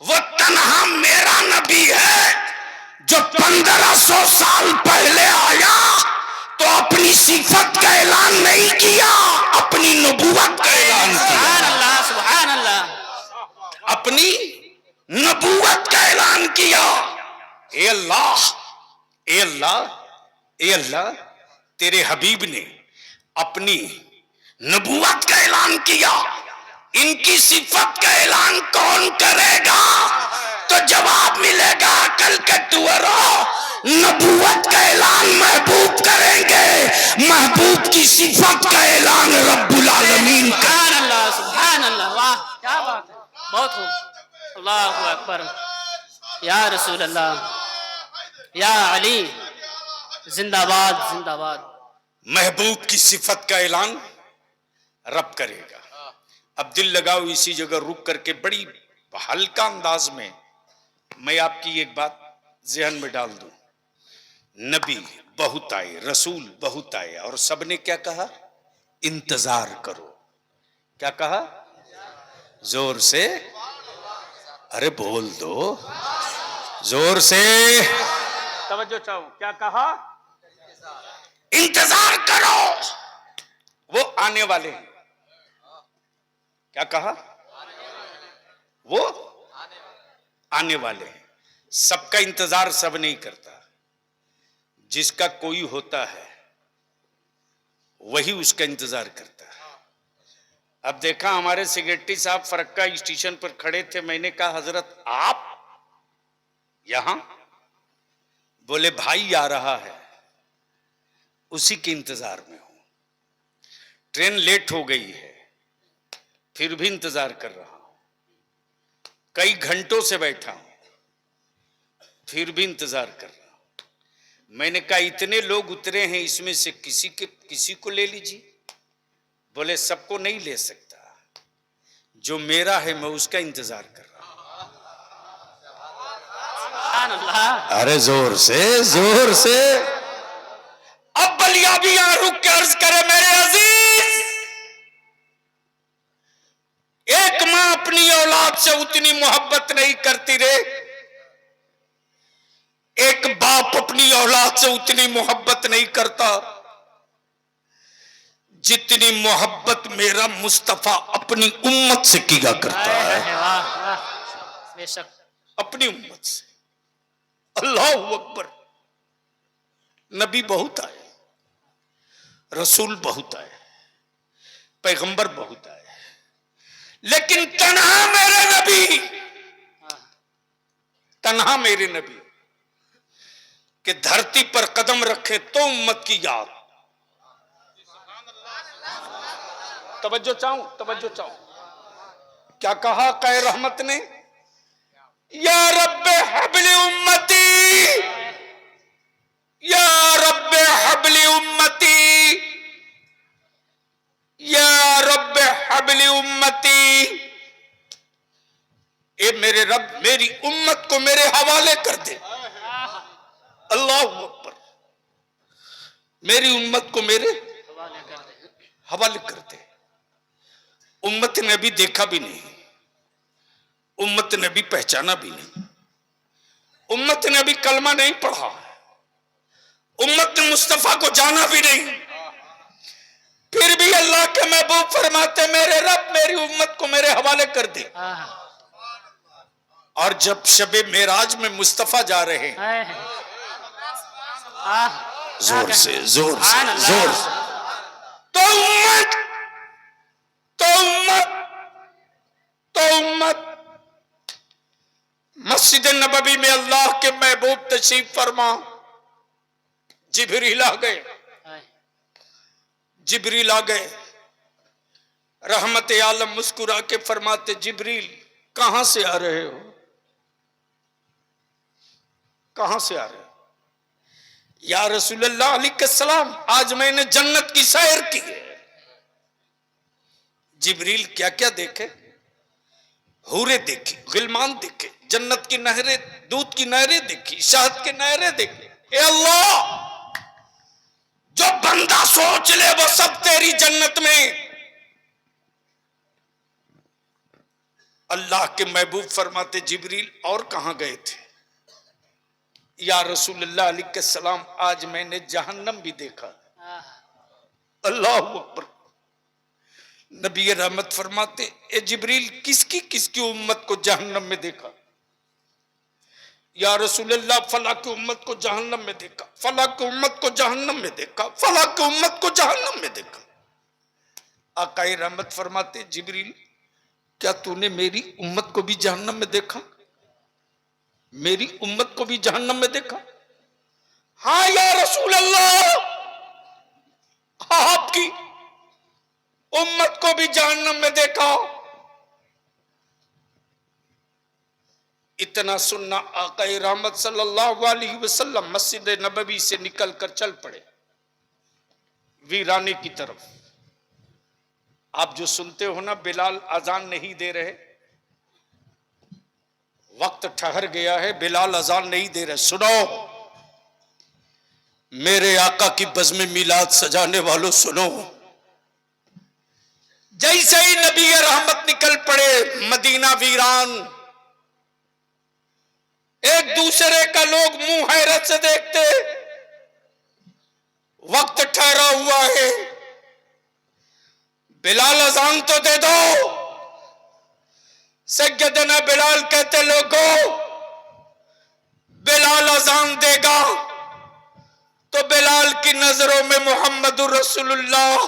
वो तन्हा मेरा नबी है जो 1500 साल पहले आया तो अपनी सिफत का ऐलान नहीं किया, अपनी नबूवत का ऐलान किया। सुभान अल्लाह, सुभान अल्लाह। अपनी नबूवत का ऐलान किया। ए अल्लाह, ए अल्लाह, ए अल्लाह, तेरे हबीब ने अपनी नबूवत का ऐलान किया। इनकी सिफत का ऐलान कौन करेगा? तो जवाब मिलेगा कल के टुअरों, नबूवत का ऐलान महबूब करेंगे, महबूब की सिफत का ऐलान रब्बुल आलमीन करेंगे। सुभान अल्लाह, सुभान अल्लाह। वाह क्या बात है, बहुत खूब। अल्लाहु अकबर, या रसूल अल्लाह, या अली, जिंदाबाद जिंदाबाद। महबूब की सिफत का ऐलान रब करेगा। अब दिल लगाओ, इसी जगह रुक करके बड़ी हल्का अंदाज में मैं आपकी एक बात जहन में डाल दूं। नबी बहुत आए, रसूल बहुत आए और सबने क्या कहा? इंतजार करो। क्या कहा? जोर से, अरे बोल दो जोर से, तवज्जो चाहो। क्या कहा? इंतजार करो, वो आने वाले हैं। क्या कहा? वो आने वाले हैं। सबका इंतजार सब नहीं करता, जिसका कोई होता है वही उसका इंतजार करता है। अब देखा, हमारे सेक्रेटरी साहब फरक्का स्टेशन पर खड़े थे, मैंने कहा हजरत आप यहां? बोले भाई आ रहा है, उसी के इंतजार में हूं। ट्रेन लेट हो गई है, फिर भी इंतजार कर रहा हूं। कई घंटों से बैठा हूं, फिर भी इंतजार कर रहा हूं। मैंने कहा इतने लोग उतरे हैं, इसमें से किसी को ले लीजिए। बोले सबको नहीं ले सकता, जो मेरा है मैं उसका इंतजार कर रहा हूं। सुभान अल्लाह। अरे जोर से, जोर से। अब बलिया भी यहां रुक के अर्ज करे, मेरे अजीज, एक मां अपनी औलाद से उतनी मोहब्बत नहीं करती रे, एक बाप अपनी औलाद से उतनी मोहब्बत नहीं करता जितनी मोहब्बत मेरा मुस्तफा अपनी उम्मत से किया करता है। वाह वाह। बेशक। अपनी उम्मत से। अल्लाह अकबर। नबी बहुत आए, रसूल बहुत आए, पैगंबर बहुत आए, लेकिन तन्हा मेरे नबी, तन्हा मेरे नबी कि धरती पर कदम रखे तो उम्मत की याद। तवज्जो चाहूं, तवज्जो चाहूं। क्या कहा कै रहमत ने? या रब्बे हबली उम्मती, या रब्बे हबली उम्मती, या रब्बे हबली उम्मती। ए मेरे रब, मेरी उम्मत को मेरे हवाले कर दे। अल्लाह अकबर। मेरी उम्मत को मेरे हवाले कर दे। उम्मत ने भी देखा भी नहीं, उम्मत ने भी पहचाना भी नहीं, उम्मत ने भी कलमा नहीं पढ़ा, उम्मत ने मुस्तफा को जाना भी नहीं, फिर भी अल्लाह के महबूब फरमाते मेरे रब मेरी उम्मत को मेरे हवाले कर दे। और जब शबे मेराज में मुस्तफा जा रहे हैं, जोर से जोर से जोर से, तो उम्मत, तो उम्मत, तो उम्मत मस्जिद नबवी में अल्लाह के महबूब तशरीफ फरमा। जिब्रील आ गए, जिब्रील आ गए। रहमत आलम मुस्कुरा के फरमाते जिब्रील कहां से आ रहे हो, कहां से आ रहे हो? या रसूलल्लाह अलैहिस्सलाम आज मैंने जन्नत की सैर की है। जिब्रील क्या क्या देखे? हूरे देखी, गिलमान देखे, जन्नत की नहरें, दूध की नहरें देखी, शहद की नहरें देखी। ए अल्लाह, जो बंदा सोच ले वो सब तेरी जन्नत में। अल्लाह के महबूब फरमाते जिब्रील और कहां गए थे? या रसूलुल्लाह अलैहिस्सलाम आज मैंने जहन्नम भी देखा। अल्लाह अकबर। नबी रहमत फरमाते ए जिब्रील किसकी किसकी उम्मत को जहन्नम में देखा? या रसूलुल्लाह फला की उम्मत को जहन्नम में देखा, फला की उम्मत को जहन्नम में देखा, फला की उम्मत को जहन्नम में देखा। आकाए रहमत फरमाते जिब्रील क्या तूने मेरी उम्मत को भी जहन्नम में देखा? मेरी उम्मत को भी जहन्नम में देखा? हाँ या रसूल अल्लाह, आपकी उम्मत को भी जहन्नम में देखा। इतना सुनना आकाए रहमत सल्लल्लाहु अलैहि वसल्लम मस्जिद नबवी से निकलकर चल पड़े वीराने की तरफ। आप जो सुनते हो ना बिलाल अजान नहीं दे रहे, वक्त ठहर गया है, बिलाल अजान नहीं दे रहे। सुनो मेरे आका की बज़्म मिलाद सजाने वालों, सुनो। जैसे ही नबी रहमत निकल पड़े मदीना वीरान, एक दूसरे का लोग मुंह हैरत से देखते। वक्त ठहरा हुआ है, बिलाल अजान तो दे दो। सैयदना बिलाल कहते लोगों, बिलाल अजान देगा तो बिलाल की नजरों में मोहम्मदुर रसूलुल्लाह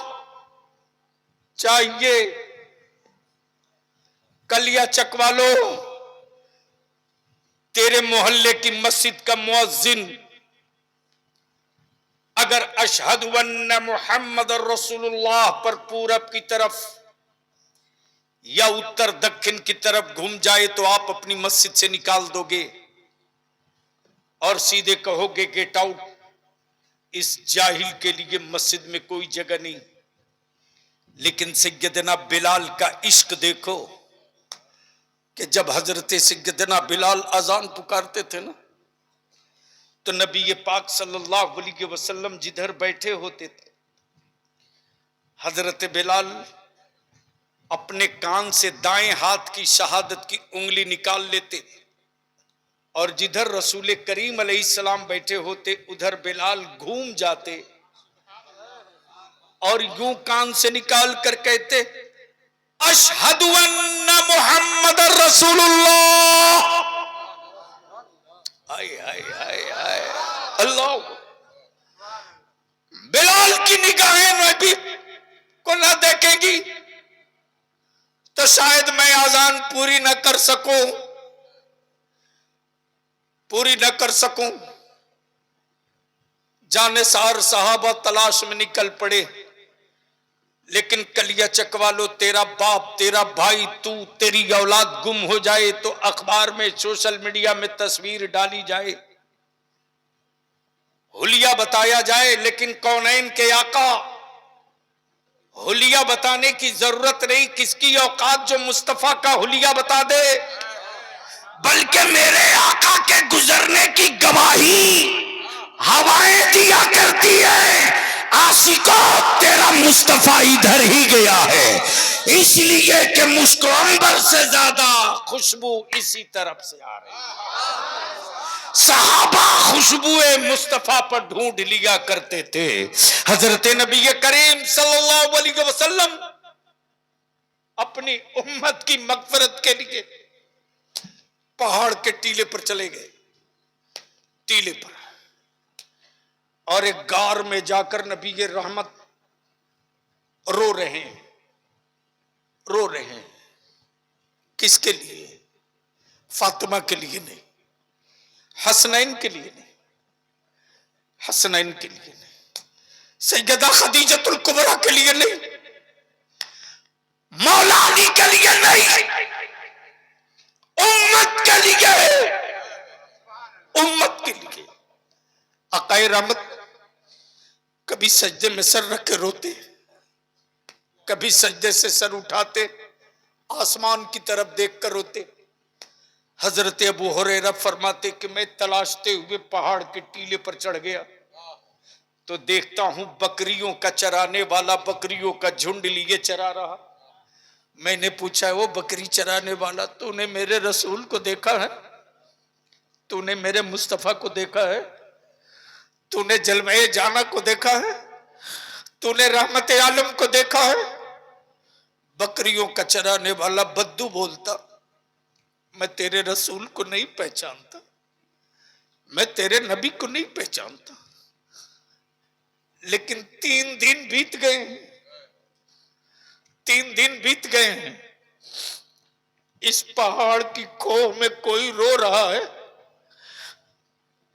चाहिए। कलिया चकवालो, तेरे मोहल्ले की मस्जिद का मुअज्जिन अगर अशहदु अन्ना मुहम्मदुर रसूलुल्लाह पर पूरब की तरफ या उत्तर दक्षिण की तरफ घूम जाए तो आप अपनी मस्जिद से निकाल दोगे और सीधे कहोगे गेट आउट। इस जाहिल के लिए मस्जिद में कोई जगह नहीं। लेकिन सैयदना बिलाल का इश्क देखो कि जब हजरत सैयदना बिलाल अजान पुकारते थे ना, तो नबी पाक सल्लल्लाहु अलैहि वसल्लम जिधर बैठे होते थे, हजरत बिलाल अपने कान से दाएं हाथ की शहादत की उंगली निकाल लेते और जिधर रसूल करीम अलैहिस्सलाम बैठे होते उधर बिलाल घूम जाते और यूं कान से निकाल कर कहते अशहदु अन्ना मुहम्मद रसूलुल्लाह। हाय हाय हाय हाय अल्लाह। बिलाल की निगाहें नबी को ना देखेंगी तो शायद मैं आजान पूरी न कर सकूं। जानेसार साहबा तलाश में निकल पड़े, लेकिन कलिया चक वालों, तेरा बाप, तेरा भाई, तू, तेरी औलाद गुम हो जाए तो अखबार में, सोशल मीडिया में तस्वीर डाली जाए, हुलिया बताया जाए, लेकिन कौनैन के आका हुलिया बताने की जरूरत नहीं। किसकी औकात जो मुस्तफा का हुलिया बता दे, बल्कि मेरे आका के गुजरने की गवाही हवाएं दिया करती है। आशिकों, तेरा मुस्तफा इधर ही गया है, इसलिए कि मुस्को अंबर से ज्यादा खुशबू इसी तरफ से आ रही है। सहाबा खुशबुए मुस्तफा पर ढूंढ लिया करते थे। हजरत नबी करीम सल्लल्लाहु अलैहि वसल्लम अपनी उम्मत की मगफरत के लिए पहाड़ के टीले पर चले गए, टीले पर, और एक गार में जाकर नबी के रहमत रो रहे हैं। किसके लिए? फातिमा के लिए नहीं, हसनैन के लिए नहीं, सैयदा खदीजतुल कुबरा के लिए नहीं, मौला अली के लिए नहीं, उम्मत के लिए। अकाए रहमत कभी सजदे में सर रख के रोते, कभी सजदे से सर उठाते, आसमान की तरफ देखकर रोते। हजरत अबू हुरैरा फरमाते कि मैं तलाशते हुए पहाड़ के टीले पर चढ़ गया तो देखता हूं बकरियों का चराने वाला बकरियों का झुंड लिए चरा रहा। मैंने पूछा, वो बकरी चराने वाला, तूने मेरे रसूल को देखा है? तूने मेरे मुस्तफा को देखा है? तूने जलवे जाना को देखा है? तूने रहमत आलम को देखा है? बकरियों का चराने वाला बद्दू बोलता, मैं तेरे रसूल को नहीं पहचानता, मैं तेरे नबी को नहीं पहचानता। लेकिन 3 दिन बीत गए हैं, इस पहाड़ की खोह में कोई रो रहा है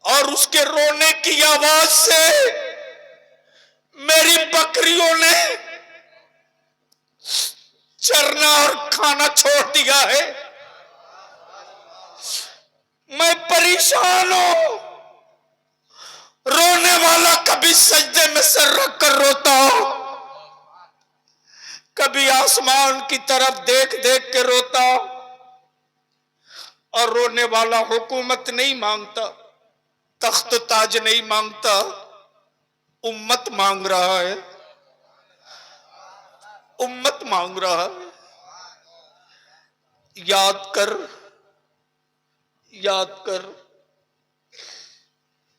और उसके रोने की आवाज से मेरी बकरियों ने चरना और खाना छोड़ दिया है। मैं परेशान हूं। रोने वाला कभी सजदे में सर रख कर रोता हो, कभी आसमान की तरफ देख देख के रोता, और रोने वाला हुकूमत नहीं मांगता, तख्त ताज नहीं मांगता, उम्मत मांग रहा है, उम्मत मांग रहा है। याद कर, याद कर,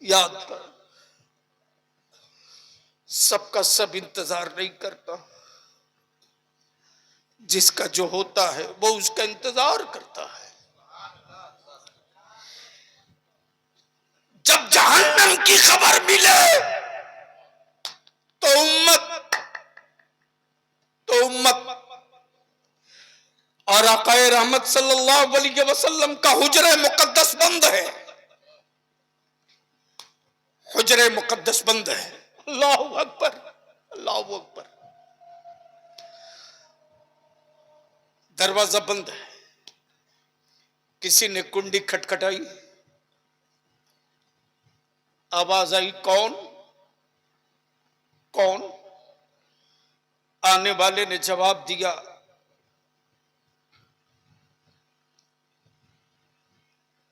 याद कर। सबका सब इंतजार नहीं करता, जिसका जो होता है वो उसका इंतजार करता है। जब जहन्नम की खबर मिले तो उम्मत और आकाए रहमत सल्लल्लाहु अलैहि वसल्लम का हुजरे मुकद्दस बंद है, हुजरे मुकद्दस बंद है। अल्लाहु अकबर, अल्लाहु अकबर। दरवाजा बंद है। किसी ने कुंडी खटखटाई, आवाज आई, कौन? कौन? आने वाले ने जवाब दिया,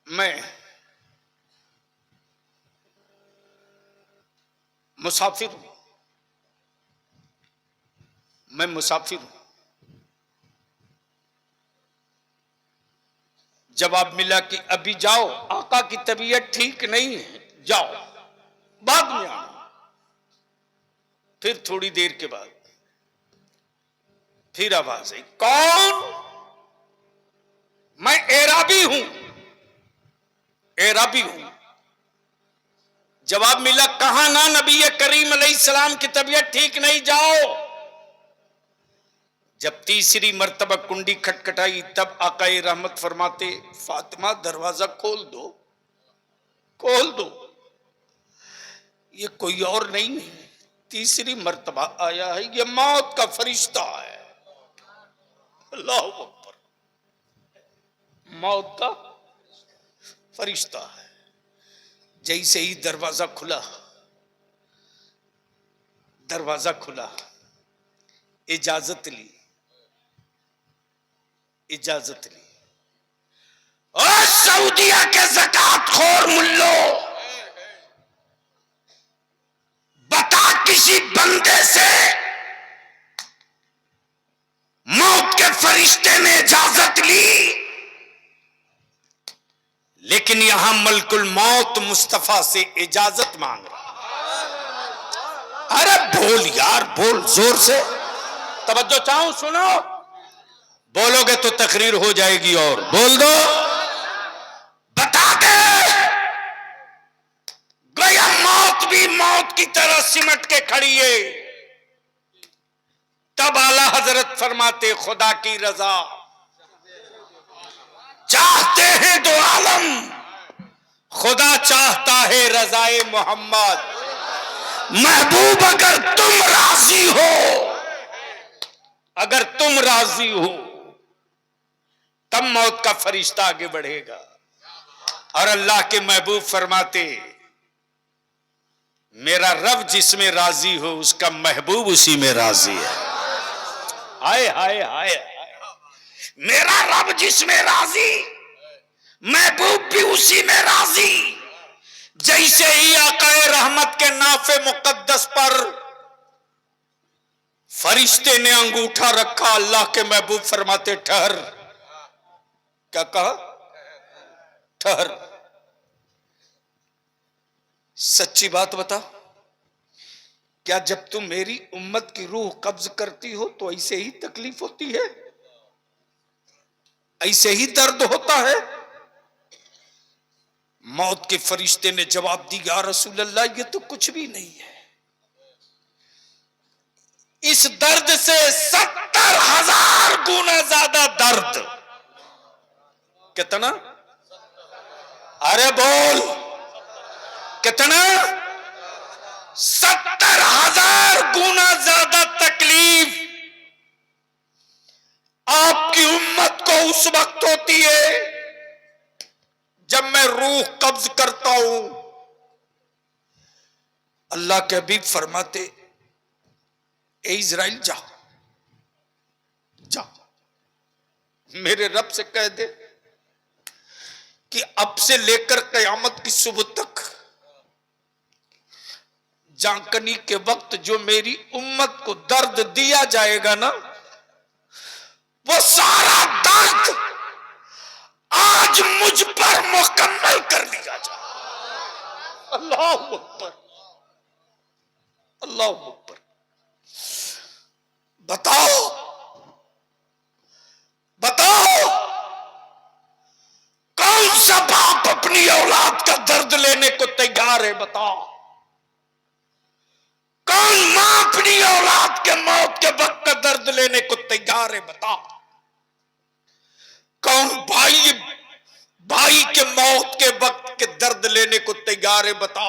मैं मुसाफिर हूं, मैं मुसाफिर हूं। जवाब मिला कि अभी जाओ, आका की तबीयत ठीक नहीं है, जाओ, बाद में आना। फिर थोड़ी देर के बाद फिर आवाज आई, कौन? मैं एराबी हूं, एराबी हूं। जवाब मिला, कहा ना नबी करीम अलैहिस्सलाम की तबीयत ठीक नहीं, जाओ। जब तीसरी मर्तबा कुंडी खटखटाई तब आकाए रहमत फरमाते, फातिमा दरवाजा खोल दो, खोल दो। ये कोई और नहीं है, तीसरी मर्तबा आया है, ये मौत का फरिश्ता है। अल्लाह अकबर, मौत का फरिश्ता है। जैसे ही दरवाजा खुला, दरवाजा खुला, इजाजत ली, इजाजत ली। और सऊदिया के ज़कात खोर मुल्लो, बता किसी बंदे से मौत के फरिश्ते ने इजाजत ली, लेकिन यहां मलकुल मौत मुस्तफा से इजाजत मांग रहा। अरे बोल यार, बोल जोर से, तवज्जो चाहूं, सुनो। बोलोगे तो तकरीर हो जाएगी, और बोल दो। बता दे, गया मौत भी मौत की तरह सिमट के खड़ी है। तब आला हजरत फरमाते, खुदा की रजा चाहते हैं दो आलम, खुदा चाहता है रजाए मोहम्मद। महबूब अगर तुम राजी हो, अगर तुम राजी हो, तब मौत का फरिश्ता आगे बढ़ेगा। और अल्लाह के महबूब फरमाते, मेरा रब जिसमें राजी हो उसका महबूब उसी में राजी है। हाय हाय हाय, मेरा रब जिसमें राजी, महबूब भी उसी में राजी। जैसे ही आकाए रहमत के नाफे मुकद्दस पर फरिश्ते ने अंगूठा रखा, अल्लाह के महबूब फरमाते, ठहर। क्या कहा? ठहर। सच्ची बात बता, क्या जब तुम मेरी उम्मत की रूह कब्ज करती हो तो ऐसे ही तकलीफ होती है, ऐसे ही दर्द होता है? मौत के फरिश्ते ने जवाब दिया, या रसूल अल्लाह, ये तो कुछ भी नहीं है। इस दर्द से 70,000 गुना ज्यादा दर्द। कितना? अरे बोल, कितना? 70,000 गुना ज्यादा तकलीफ आपकी उम्मत को उस वक्त होती है जब मैं रूह कब्ज करता हूं। अल्लाह के हबीब फरमाते, ए इजराइल जा, जा, मेरे रब से कह दे कि अब से लेकर कयामत की सुबह तक जांकनी के वक्त जो मेरी उम्मत को दर्द दिया जाएगा ना, वो सारा दर्द आज मुझ पर मुकम्मल कर दिया जाए। अल्लाह अकबर, अल्लाह अकबर। बताओ, बताओ, कौन सा बाप अपनी औलाद का दर्द लेने को तैयार है? बताओ, कौन मां अपनी औलाद के मौत के वक्त का दर्द लेने को तैयार है? बताओ, कौन भाई भाई के मौत के वक्त के दर्द लेने को तैयार है? बता,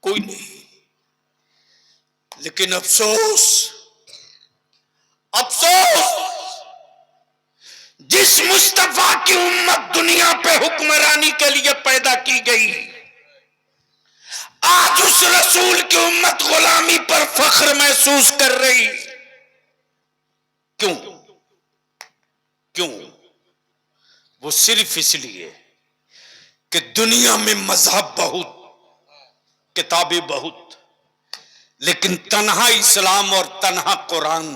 कोई नहीं। लेकिन अफसोस, अफसोस, जिस मुस्तफा की उम्मत दुनिया पे हुक्मरानी के लिए पैदा की गई, आज उस रसूल की उम्मत गुलामी पर फख्र महसूस कर रही। क्यों? क्यों? वो सिर्फ इसलिए कि दुनिया में मजहब बहुत, किताबें बहुत, लेकिन तन्हा इस्लाम और तन्हा कुरान,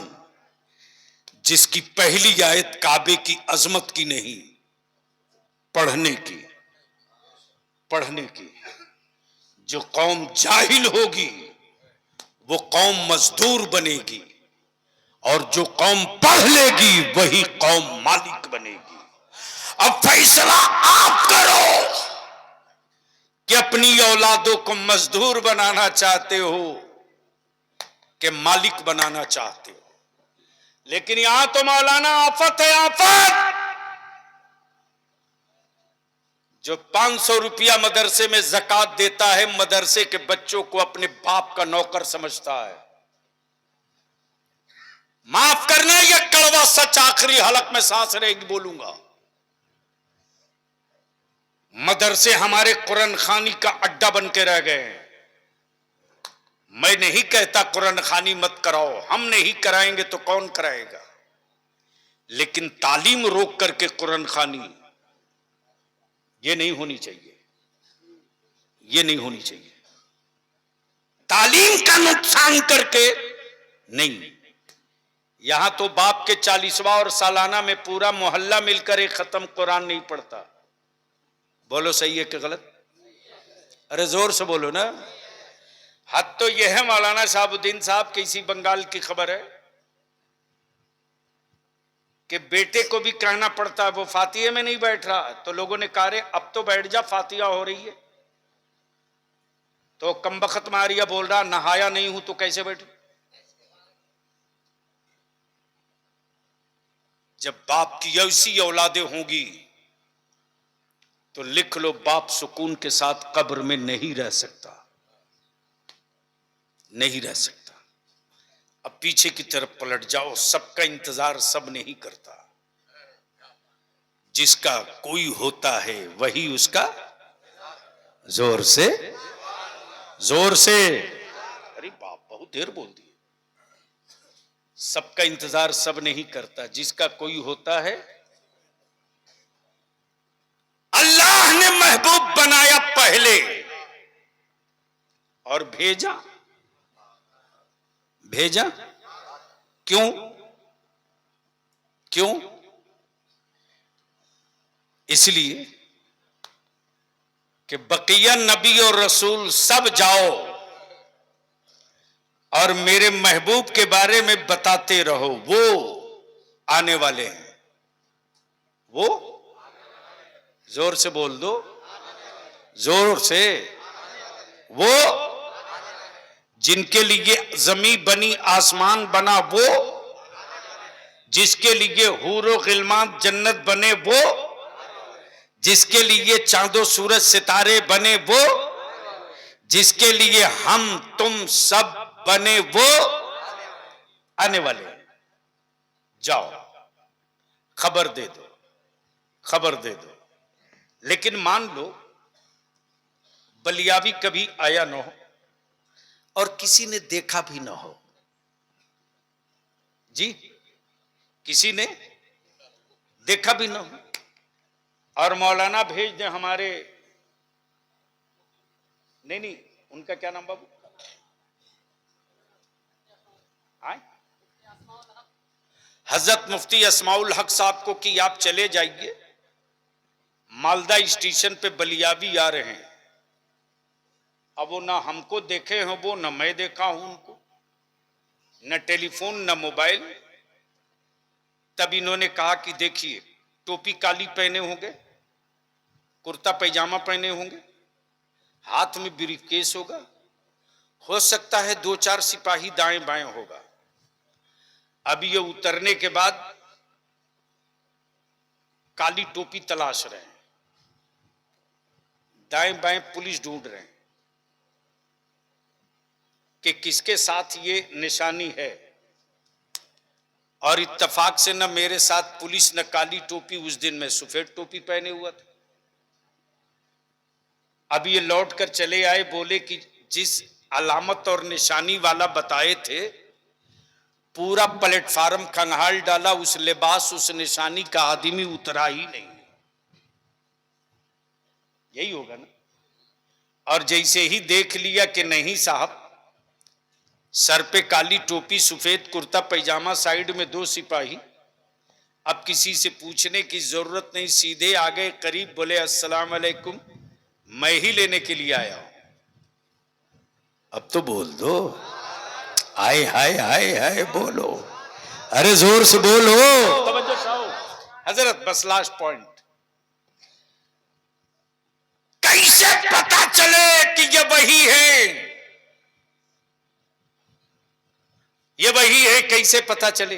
जिसकी पहली आयत काबे की अजमत की नहीं, पढ़ने की, पढ़ने की। जो कौम जाहिल होगी वो कौम मजदूर बनेगी, और जो कौम पढ़ लेगी वही कौम मालिक बनेगी। अब फैसला आप करो कि अपनी औलादों को मजदूर बनाना चाहते हो कि मालिक बनाना चाहते हो। लेकिन यहां तो मौलाना आफत है, आफत। जो 500 रुपया मदरसे में ज़कात देता है, मदरसे के बच्चों को अपने बाप का नौकर समझता है। माफ करना, यह कड़वा सच आखिरी हलक में सांस रहेगी बोलूंगा। मदरसे हमारे कुरान खानी का अड्डा बन के रह गए हैं। मैं नहीं कहता कुरान खानी मत कराओ, हम नहीं कराएंगे तो कौन कराएगा, लेकिन तालीम रोक करके कुरान खानी ये नहीं होनी चाहिए, ये नहीं होनी चाहिए। तालीम का नुकसान करके नहीं। यहां तो बाप के 40वां और सालाना में पूरा मोहल्ला मिलकर एक खत्म कुरान नहीं पढ़ता। बोलो सही है कि गलत? अरे जोर से बोलो ना। हद तो यह है मौलाना शहाबुद्दीन साहब की इसी बंगाल की खबर है कि बेटे को भी कहना पड़ता है, वो फातिहे में नहीं बैठ रहा, तो लोगों ने कहा रे अब तो बैठ जा, फातिहा हो रही है। तो कमबख्त मारिया बोल रहा नहाया नहीं हूं तो कैसे बैठू। जब बाप की ऐसी औलादें होंगी तो लिख लो, बाप सुकून के साथ कब्र में नहीं रह सकता, नहीं रह सकता। अब पीछे की तरफ पलट जाओ, सबका इंतजार सब नहीं करता, जिसका कोई होता है वही उसका। जोर से, जोर से। अरे बाप बहुत देर बोल दिए। सबका इंतजार सब नहीं करता, जिसका कोई होता है। अल्लाह ने महबूब बनाया पहले और भेजा, भेजा क्यों? क्यों? इसलिए कि बकिया नबी और रसूल सब जाओ और मेरे महबूब के बारे में बताते रहो, वो आने वाले हैं। वो जोर से बोल दो, जोर से। वो जिनके लिए जमीन बनी आसमान बना, वो जिसके लिए हूरो गिलमान जन्नत बने, वो जिसके लिए चांदो सूरज सितारे बने, वो जिसके लिए हम तुम सब बने, वो आने वाले। जाओ खबर दे दो, खबर दे दो। लेकिन मान लो बलियावी कभी आया ना हो और किसी ने देखा भी ना हो जी, किसी ने देखा भी ना हो, और मौलाना भेज दे हमारे, नहीं नहीं उनका क्या नाम बाबू, आए हजरत मुफ्ती अस्माउल हक साहब को कि आप चले जाइए, मालदा स्टेशन पे बलियावी आ रहे हैं। अब वो ना हमको देखे हैं वो, ना मैं देखा हूं उनको, न टेलीफोन न मोबाइल। तब इन्होंने कहा कि देखिए टोपी काली पहने होंगे, कुर्ता पैजामा पहने होंगे, हाथ में ब्रीफकेस होगा, हो सकता है 2-4 सिपाही दाएं बाएं होगा। अब ये उतरने के बाद काली टोपी तलाश रहे हैं, दाएं बाएं पुलिस ढूंढ रहे हैं कि किसके साथ ये निशानी है। और इत्तेफाक से न मेरे साथ पुलिस न काली टोपी, उस दिन मैं सफेद टोपी पहने हुआ था। अब ये लौट कर चले आए, बोले कि जिस अलामत और निशानी वाला बताए थे पूरा प्लेटफार्म खंगाल डाला, उस लिबास उस निशानी का आदमी उतरा ही नहीं। यही होगा ना। और जैसे ही देख लिया कि नहीं साहब, सर पे काली टोपी सफेद कुर्ता पैजामा, साइड में 2 सिपाही, अब किसी से पूछने की जरूरत नहीं, सीधे आ गए करीब, बोले अस्सलाम वालेकुम, मैं ही लेने के लिए आया हूं। अब तो बोल दो, हाय हाय हाय हाय बोलो, अरे जोर से बोलो। तवज्जो चाहो हजरत, बस लास्ट पॉइंट। कैसे पता चले कि ये वही है? ये वही है, कैसे पता चले?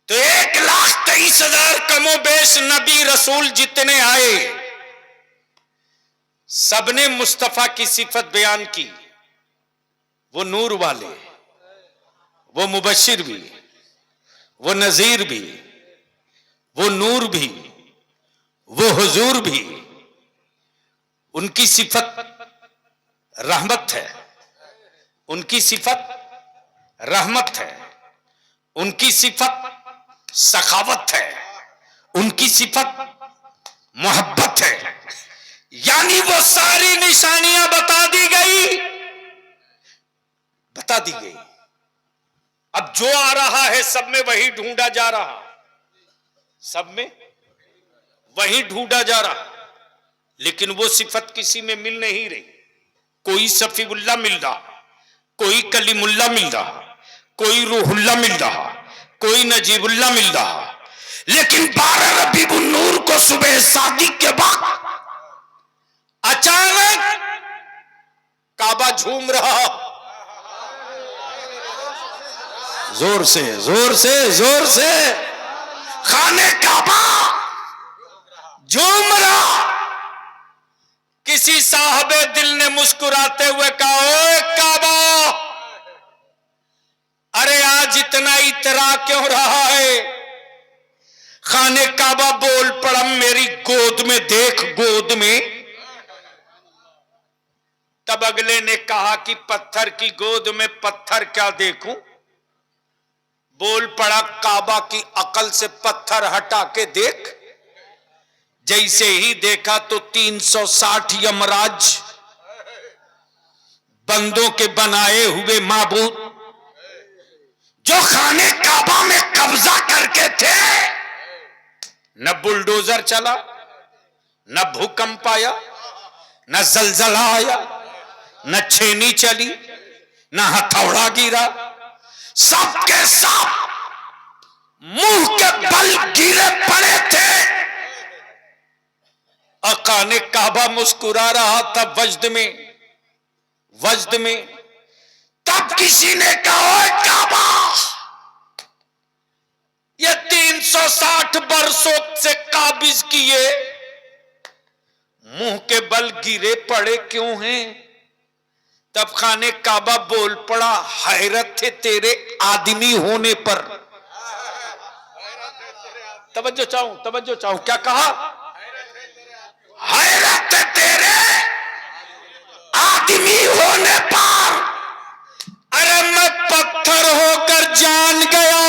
तो 1,23,000 कमोबेश नबी रसूल जितने आए, सबने मुस्तफा की सिफत बयान की। वो नूर वाले, वो मुबशिर भी, वो नजीर भी, वो नूर भी, वो हुजूर भी। उनकी सिफत रहमत है, उनकी सिफत रहमत है, उनकी सिफत सखावत है, उनकी सिफत मोहब्बत है। यानी वो सारी निशानियां बता दी गई, बता दी गई। अब जो आ रहा है सब में वही ढूंढा जा रहा, सब में वही ढूंढा जा रहा, लेकिन वो सिफत किसी में मिल नहीं रही। कोई सफीउल्लाह मिल रहा, कोई कलीमुल्लाह मिल रहा, कोई रूहुल्लाह मिल रहा, कोई नजीबुल्लाह मिल रहा। लेकिन 12 रबीउन नूर को सुबह शादी के बाद अचानक काबा झूम रहा। जोर से जोर से जोर से खाने काबा झूम रहा। किसी साहबे दिल ने मुस्कुराते हुए कहा, ओए काबा, अरे आज इतना इतरा क्यों रहा है? खाने काबा बोल पड़ा, मेरी गोद में देख, गोद में। तब अगले ने कहा कि पत्थर की गोद में पत्थर क्या देखूं? बोल पड़ा, काबा की अकल से पत्थर हटा के देख। जैसे ही देखा तो 360 यमराज, बंदों के बनाए हुए माबूद, जो खाने काबा में कब्जा करके थे। न बुलडोजर चला, न भूकंप आया, न जलजला आया, न छेनी चली, न हथौड़ा गिरा। सबके सब मुंह के बल गिरे पड़े थे। आका ने काबा मुस्कुरा रहा था वजद में, वजद में। तब किसी ने कहा, ओए काबा, ये 360 बरसों से काबिज किए मुंह के बल गिरे पड़े क्यों हैं? तब खाने काबा बोल पड़ा, हैरत थे तेरे आदमी होने पर। तवज्जो चाहूं, क्या कहा? हैरत है तेरे आदमी होने पर। अरे मैं पत्थर होकर जान गया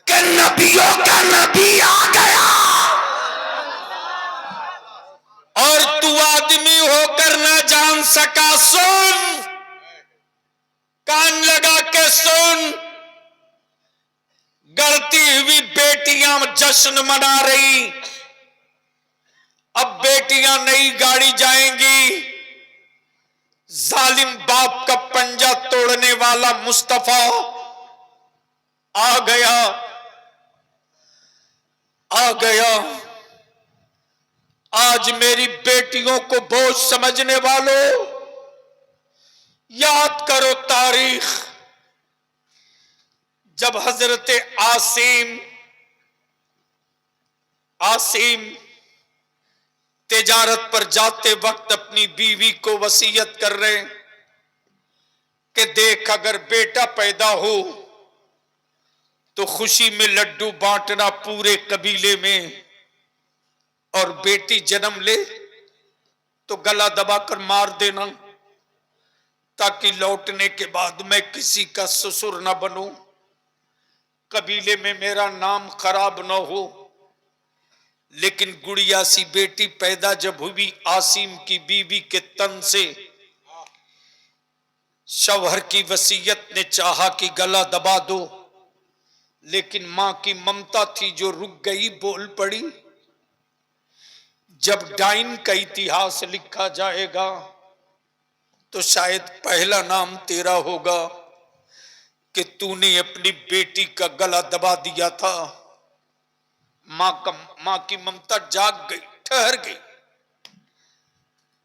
कि नबियों का नबी आ गया। और तू आदमी होकर न जान सका। सुन, कान लगा के सुन। गढ़ती हुई बेटियां जश्न मना रही। अब बेटियां नई गाड़ी जाएंगी। जालिम बाप का पंजा तोड़ने वाला मुस्तफा आ गया, आ गया। आज मेरी बेटियों को बोझ समझने वालों, याद करो तारीख। जब हजरत आसिम तिजारत पर जाते वक्त अपनी बीवी को वसीयत कर रहे कि देख, अगर बेटा पैदा हो तो खुशी में लड्डू बांटना पूरे कबीले में, और बेटी जन्म ले तो गला दबाकर मार देना, ताकि लौटने के बाद मैं किसी का ससुर न बनूं, कबीले में मेरा नाम खराब न हो। लेकिन गुड़िया सी बेटी पैदा जब हुई आसिम की बीवी के तन से, शौहर की वसीयत ने चाहा कि गला दबा दो, लेकिन मां की ममता थी जो रुक गई, बोल पड़ी, जब डाइन का इतिहास लिखा जाएगा तो शायद पहला नाम तेरा होगा, कि तूने अपनी बेटी का गला दबा दिया था। मां की ममता जाग गई, ठहर गई।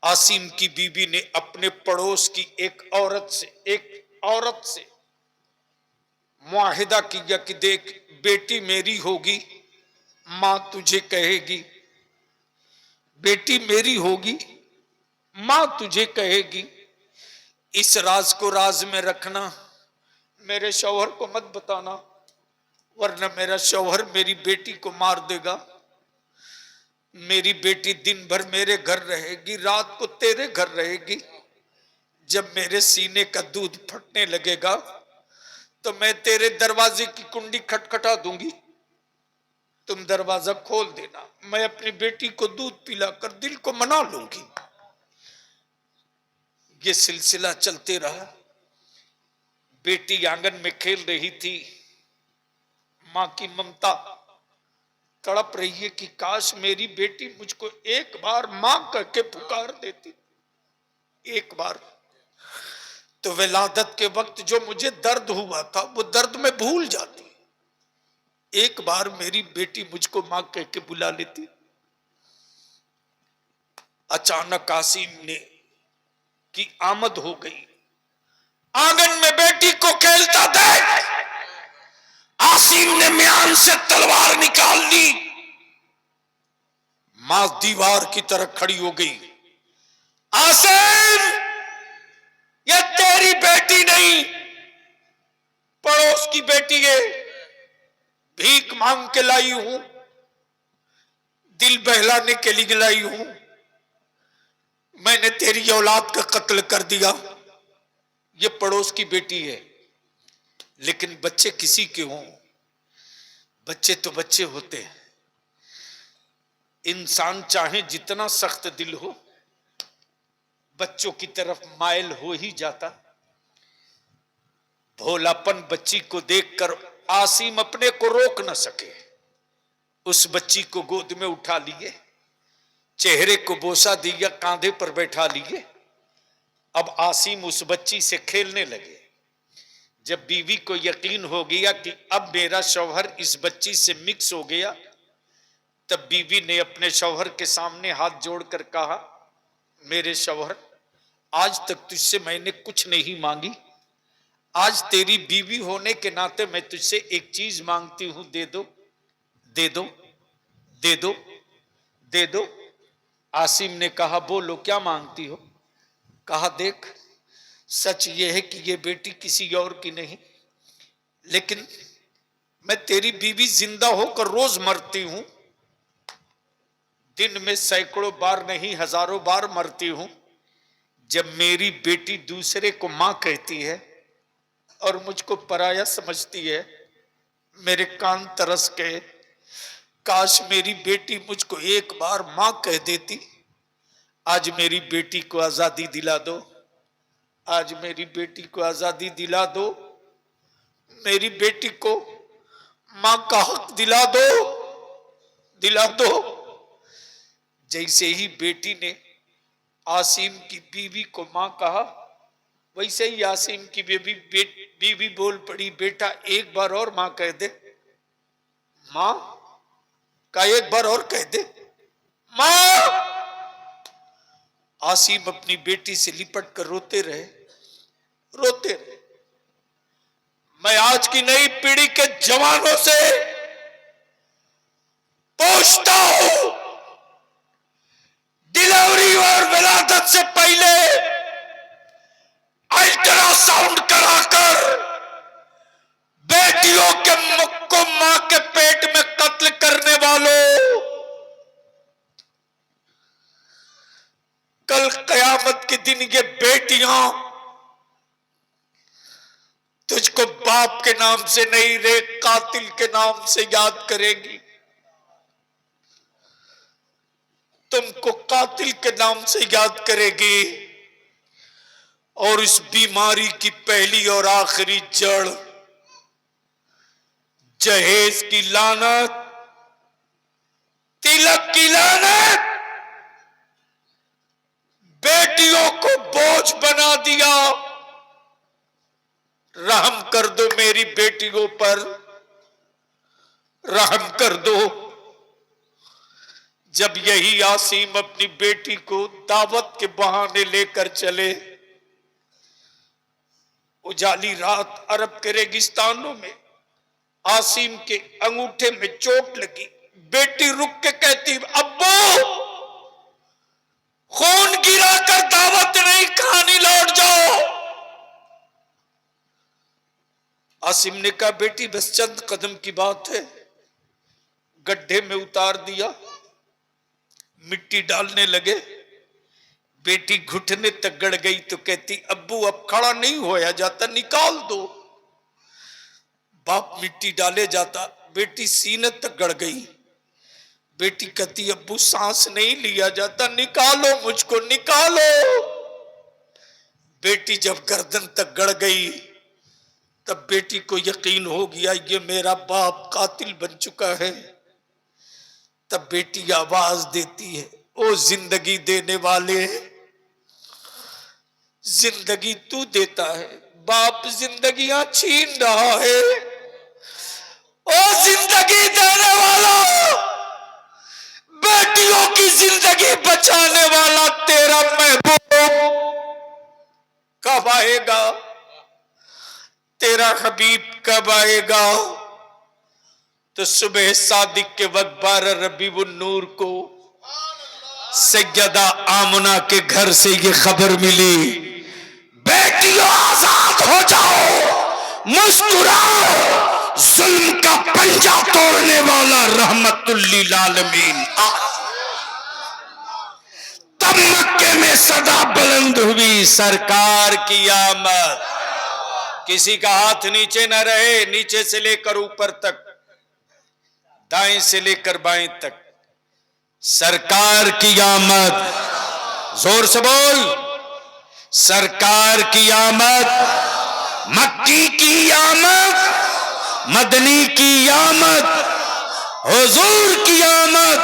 आसिम की बीवी ने अपने पड़ोस की एक औरत से मुआहिदा किया कि देख, बेटी मेरी होगी, मां तुझे कहेगी, बेटी मेरी होगी, मां तुझे कहेगी, इस राज को राज में रखना, मेरे शौहर को मत बताना, वरना मेरा शौहर मेरी बेटी को मार देगा। मेरी बेटी दिन भर मेरे घर रहेगी, रात को तेरे घर रहेगी। जब मेरे सीने का दूध फटने लगेगा तो मैं तेरे दरवाजे की कुंडी खटखटा दूंगी, तुम दरवाजा खोल देना, मैं अपनी बेटी को दूध पिलाकर दिल को मना लूंगी। ये सिलसिला चलते रहा। बेटी आंगन में खेल रही थी। मां की ममता तड़प रही है कि काश मेरी बेटी मुझको एक बार मां कह के पुकार देती, एक बार तो विलादत के वक्त जो मुझे दर्द हुआ था वो दर्द में भूल जाती, एक बार मेरी बेटी मुझको मां कह के बुला लेती। अचानक आसिम ने की आमद हो गई। आंगन में बेटी को खेलता देख आसिम ने म्यान से तलवार निकाल ली। मां दीवार की तरह खड़ी हो गई। आसिम, ये तेरी बेटी नहीं, पड़ोस की बेटी है, भीख मांग के लाई हूं, दिल बहलाने के लिए लाई हूं। मैंने तेरी औलाद का कत्ल कर दिया। ये पड़ोस की बेटी है, लेकिन बच्चे किसी के हों, बच्चे तो बच्चे होते हैं। इंसान चाहे जितना सख्त दिल हो, बच्चों की तरफ मायल हो ही जाता। भोलापन बच्ची को देखकर आसिम अपने को रोक न सके। उस बच्ची को गोद में उठा लिए, चेहरे को बोसा दिया, कांधे पर बैठा लिए। अब आसिम उस बच्ची से खेलने लगे। जब बीवी को यकीन हो गया कि अब मेरा शौहर इस बच्ची से मिक्स हो गया, तब बीवी ने अपने शौहर के सामने हाथ जोड़कर कहा, मेरे शौहर, आज तक तुझसे मैंने कुछ नहीं मांगी, आज तेरी बीवी होने के नाते मैं तुझसे एक चीज मांगती हूं, दे दो, दे दो, दे दो, दे दो। आसिम ने कहा, बोलो क्या मांगती हो? कहा, देख, सच यह है कि यह बेटी किसी और की नहीं, लेकिन मैं तेरी बीवी जिंदा होकर रोज मरती हूं, दिन में सैकड़ों बार नहीं हजारों बार मरती हूं। जब मेरी बेटी दूसरे को मां कहती है और मुझको पराया समझती है, मेरे कान तरस गए। काश मेरी बेटी मुझको एक बार मां कह देती। आज मेरी बेटी को आजादी दिला दो, आज मेरी बेटी को आजादी दिला दो, मेरी बेटी को मां का हक दिला दो, दिला दो। जैसे ही बेटी ने आसिम की बीवी को मां कहा, वैसे ही आसिम की बीवी बोल पड़ी, बेटा एक बार और मां कह दे, मां का एक बार और कह दे, मां। आसिम अपनी बेटी से लिपट कर रोते रहे, रोते रहे। मैं आज की नई पीढ़ी के जवानों से पूछता हूं, डिलीवरी और विलादत से पहले अल्ट्रासाउंड कराकर बेटियों के मुख को मां के पेट में कत्ल करने वालों, कल कयामत के दिन ये बेटियां तुझको बाप के नाम से नहीं रे, कातिल के नाम से याद करेगी। तुमको कातिल के नाम से याद करेगी। और इस बीमारी की पहली और आखिरी जड़ जहेज की लानत, तिलक की लानत, बेटियों को बोझ बना दिया। रहम कर दो मेरे मेरी बेटियों पर रहम कर दो। जब यही आसिम अपनी बेटी को दावत के बहाने लेकर चले, उजाली रात अरब के रेगिस्तानों में आसिम के अंगूठे में चोट लगी। बेटी रुक के कहती, अब्बू खून गिरा कर दावत नहीं खानी, लौट जाओ। आसिम ने कहा, बेटी बस चंद कदम की बात है। गड्ढे में उतार दिया, मिट्टी डालने लगे। बेटी घुटने तक गड़ गई तो कहती, अब्बू अब खड़ा नहीं होया जाता, निकाल दो। बाप मिट्टी डाले जाता, बेटी सीने तक गड़ गई। बेटी कहती, अब्बू सांस नहीं लिया जाता, निकालो मुझको, निकालो। बेटी जब गर्दन तक गड़ गई तब बेटी को यकीन हो गया ये मेरा बाप कातिल बन चुका है। तब बेटी आवाज देती है, ओ जिंदगी देने वाले, जिंदगी तू देता है, बाप जिंदगियां छीन रहा है। ओ जिंदगी देने वाला, बेटियों की जिंदगी बचाने वाला तेरा महबूब कब आएगा? तेरा हबीब कब आएगा? तो सुबह सादिक के वक्त 12 रबीउन नूर को सैयदा आमना के घर से ये खबर मिली, बेटियों आजाद हो जाओ, मुस्कुराओ, जुल्म का पंजा तोड़ने वाला रहमतुल लिल आलमीन। तब मक्के में सदा बुलंद हुई, सरकार की आमद। किसी का हाथ नीचे न रहे, नीचे से लेकर ऊपर तक, दाएं से लेकर बाएं तक, सरकार की आमद। जोर से बोल, सरकार की आमद, मक्की की आमद, मदनी की आमद, हुजूर की आमद,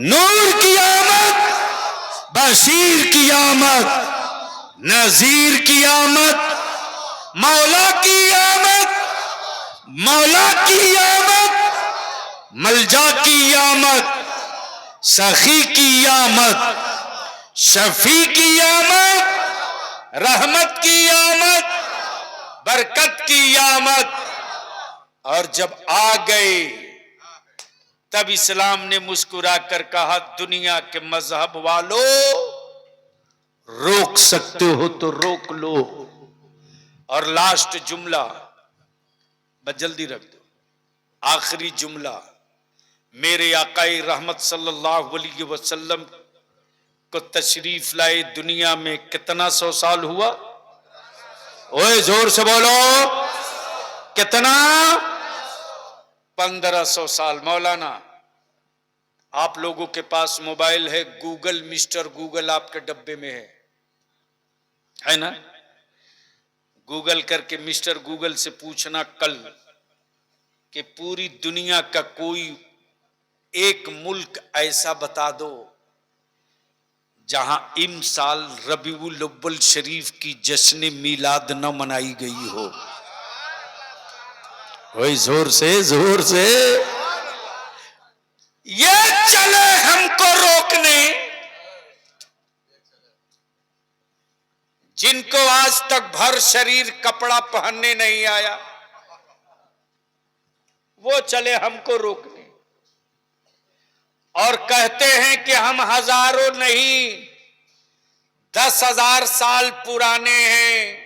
नूर की आमद, बशीर की आमद, नजीर की आमद, मौला की आमद, मौला की आमद, मलजा की आमद, सखी की आमद, शफी की आमद, रहमत की आमद, बरकत की आमद। और जब आ गए तब इस्लाम ने मुस्कुराकर कहा, दुनिया के मजहब वालों, रोक सकते हो तो रोक लो। और लास्ट जुमला, बस जल्दी रख दो, आखिरी जुमला, मेरे आकाए रहमत सल्लल्लाहु अलैहि वसल्लम को तशरीफ लाए दुनिया में कितना 100 साल हुआ? ओए जोर से बोलो, कितना? 1500 साल। मौलाना, आप लोगों के पास मोबाइल है, गूगल, मिस्टर गूगल आपके डब्बे में है ना? गूगल करके मिस्टर गूगल से पूछना कल कि पूरी दुनिया का कोई एक मुल्क ऐसा बता दो जहां इमसाल रबीउल अव्वल शरीफ की जश्न मीलाद न मनाई गई हो। वही जोर से, जोर से। ये चले हमको रोकने, जिनको आज तक भर शरीर कपड़ा पहनने नहीं आया, वो चले हमको रोकने और कहते हैं कि हम हजारों नहीं 10,000 साल पुराने हैं,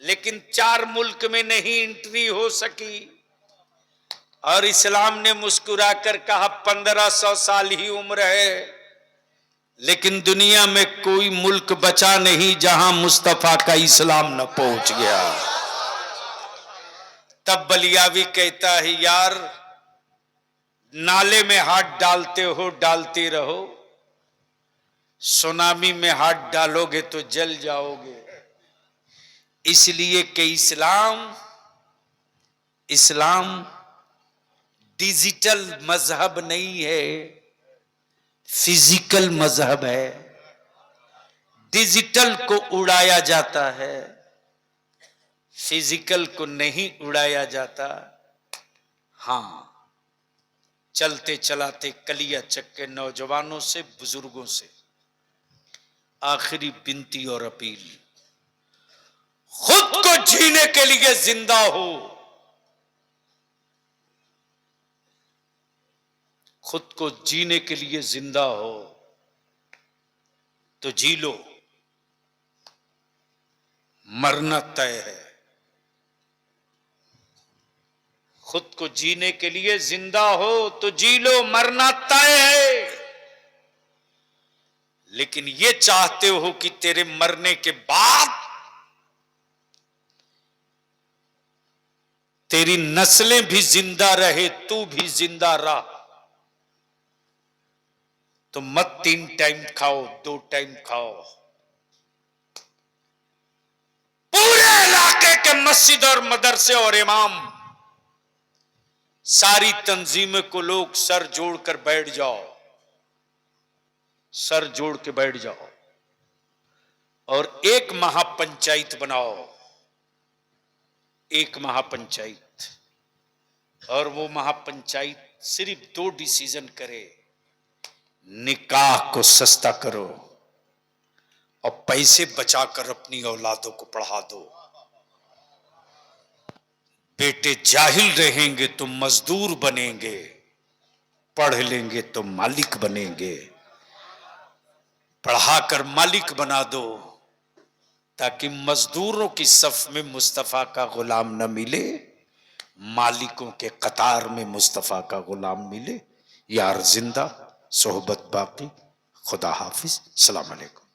लेकिन 4 मुल्क में नहीं एंट्री हो सकी। और इस्लाम ने मुस्कुराकर कहा 1500 साल ही उम्र है, लेकिन दुनिया में कोई मुल्क बचा नहीं जहां मुस्तफा का इस्लाम न पहुंच गया। तब बलियावी कहता है, यार नाले में हाथ डालते हो डालते रहो, सुनामी में हाथ डालोगे तो जल जाओगे। इसलिए कि इस्लाम डिजिटल मजहब नहीं है, फिजिकल मजहब है। डिजिटल को उड़ाया जाता है, फिजिकल को नहीं उड़ाया जाता। हाँ, चलते चलाते कलिया चक्के नौजवानों से, बुजुर्गों से आखिरी विनती और अपील, खुद को जीने के लिए जिंदा हो, खुद को जीने के लिए जिंदा हो तो जी लो, मरना तय है। खुद को जीने के लिए जिंदा हो तो जी लो, मरना तय है। लेकिन ये चाहते हो कि तेरे मरने के बाद तेरी नस्लें भी जिंदा रहे, तू भी जिंदा रह, तो मत 3 टाइम खाओ, 2 टाइम खाओ। पूरे इलाके के मस्जिद और मदरसे और इमाम, सारी तंजीमें को लोग सर जोड़कर बैठ जाओ, सर जोड़ के बैठ जाओ और एक महापंचायत बनाओ, एक महापंचायत। और वो महापंचायत सिर्फ 2 डिसीजन करे, निकाह को सस्ता करो और पैसे बचाकर अपनी औलादों को पढ़ा दो। बेटे जाहिल रहेंगे तो मजदूर बनेंगे, पढ़ लेंगे तो मालिक बनेंगे। पढ़ाकर मालिक बना दो ताकि मजदूरों की सफ में मुस्तफा का गुलाम न मिले, मालिकों के कतार में मुस्तफा का गुलाम मिले। यार जिंदा, सोहबत बाकी। खुदा हाफिज। सलाम अलैकुम।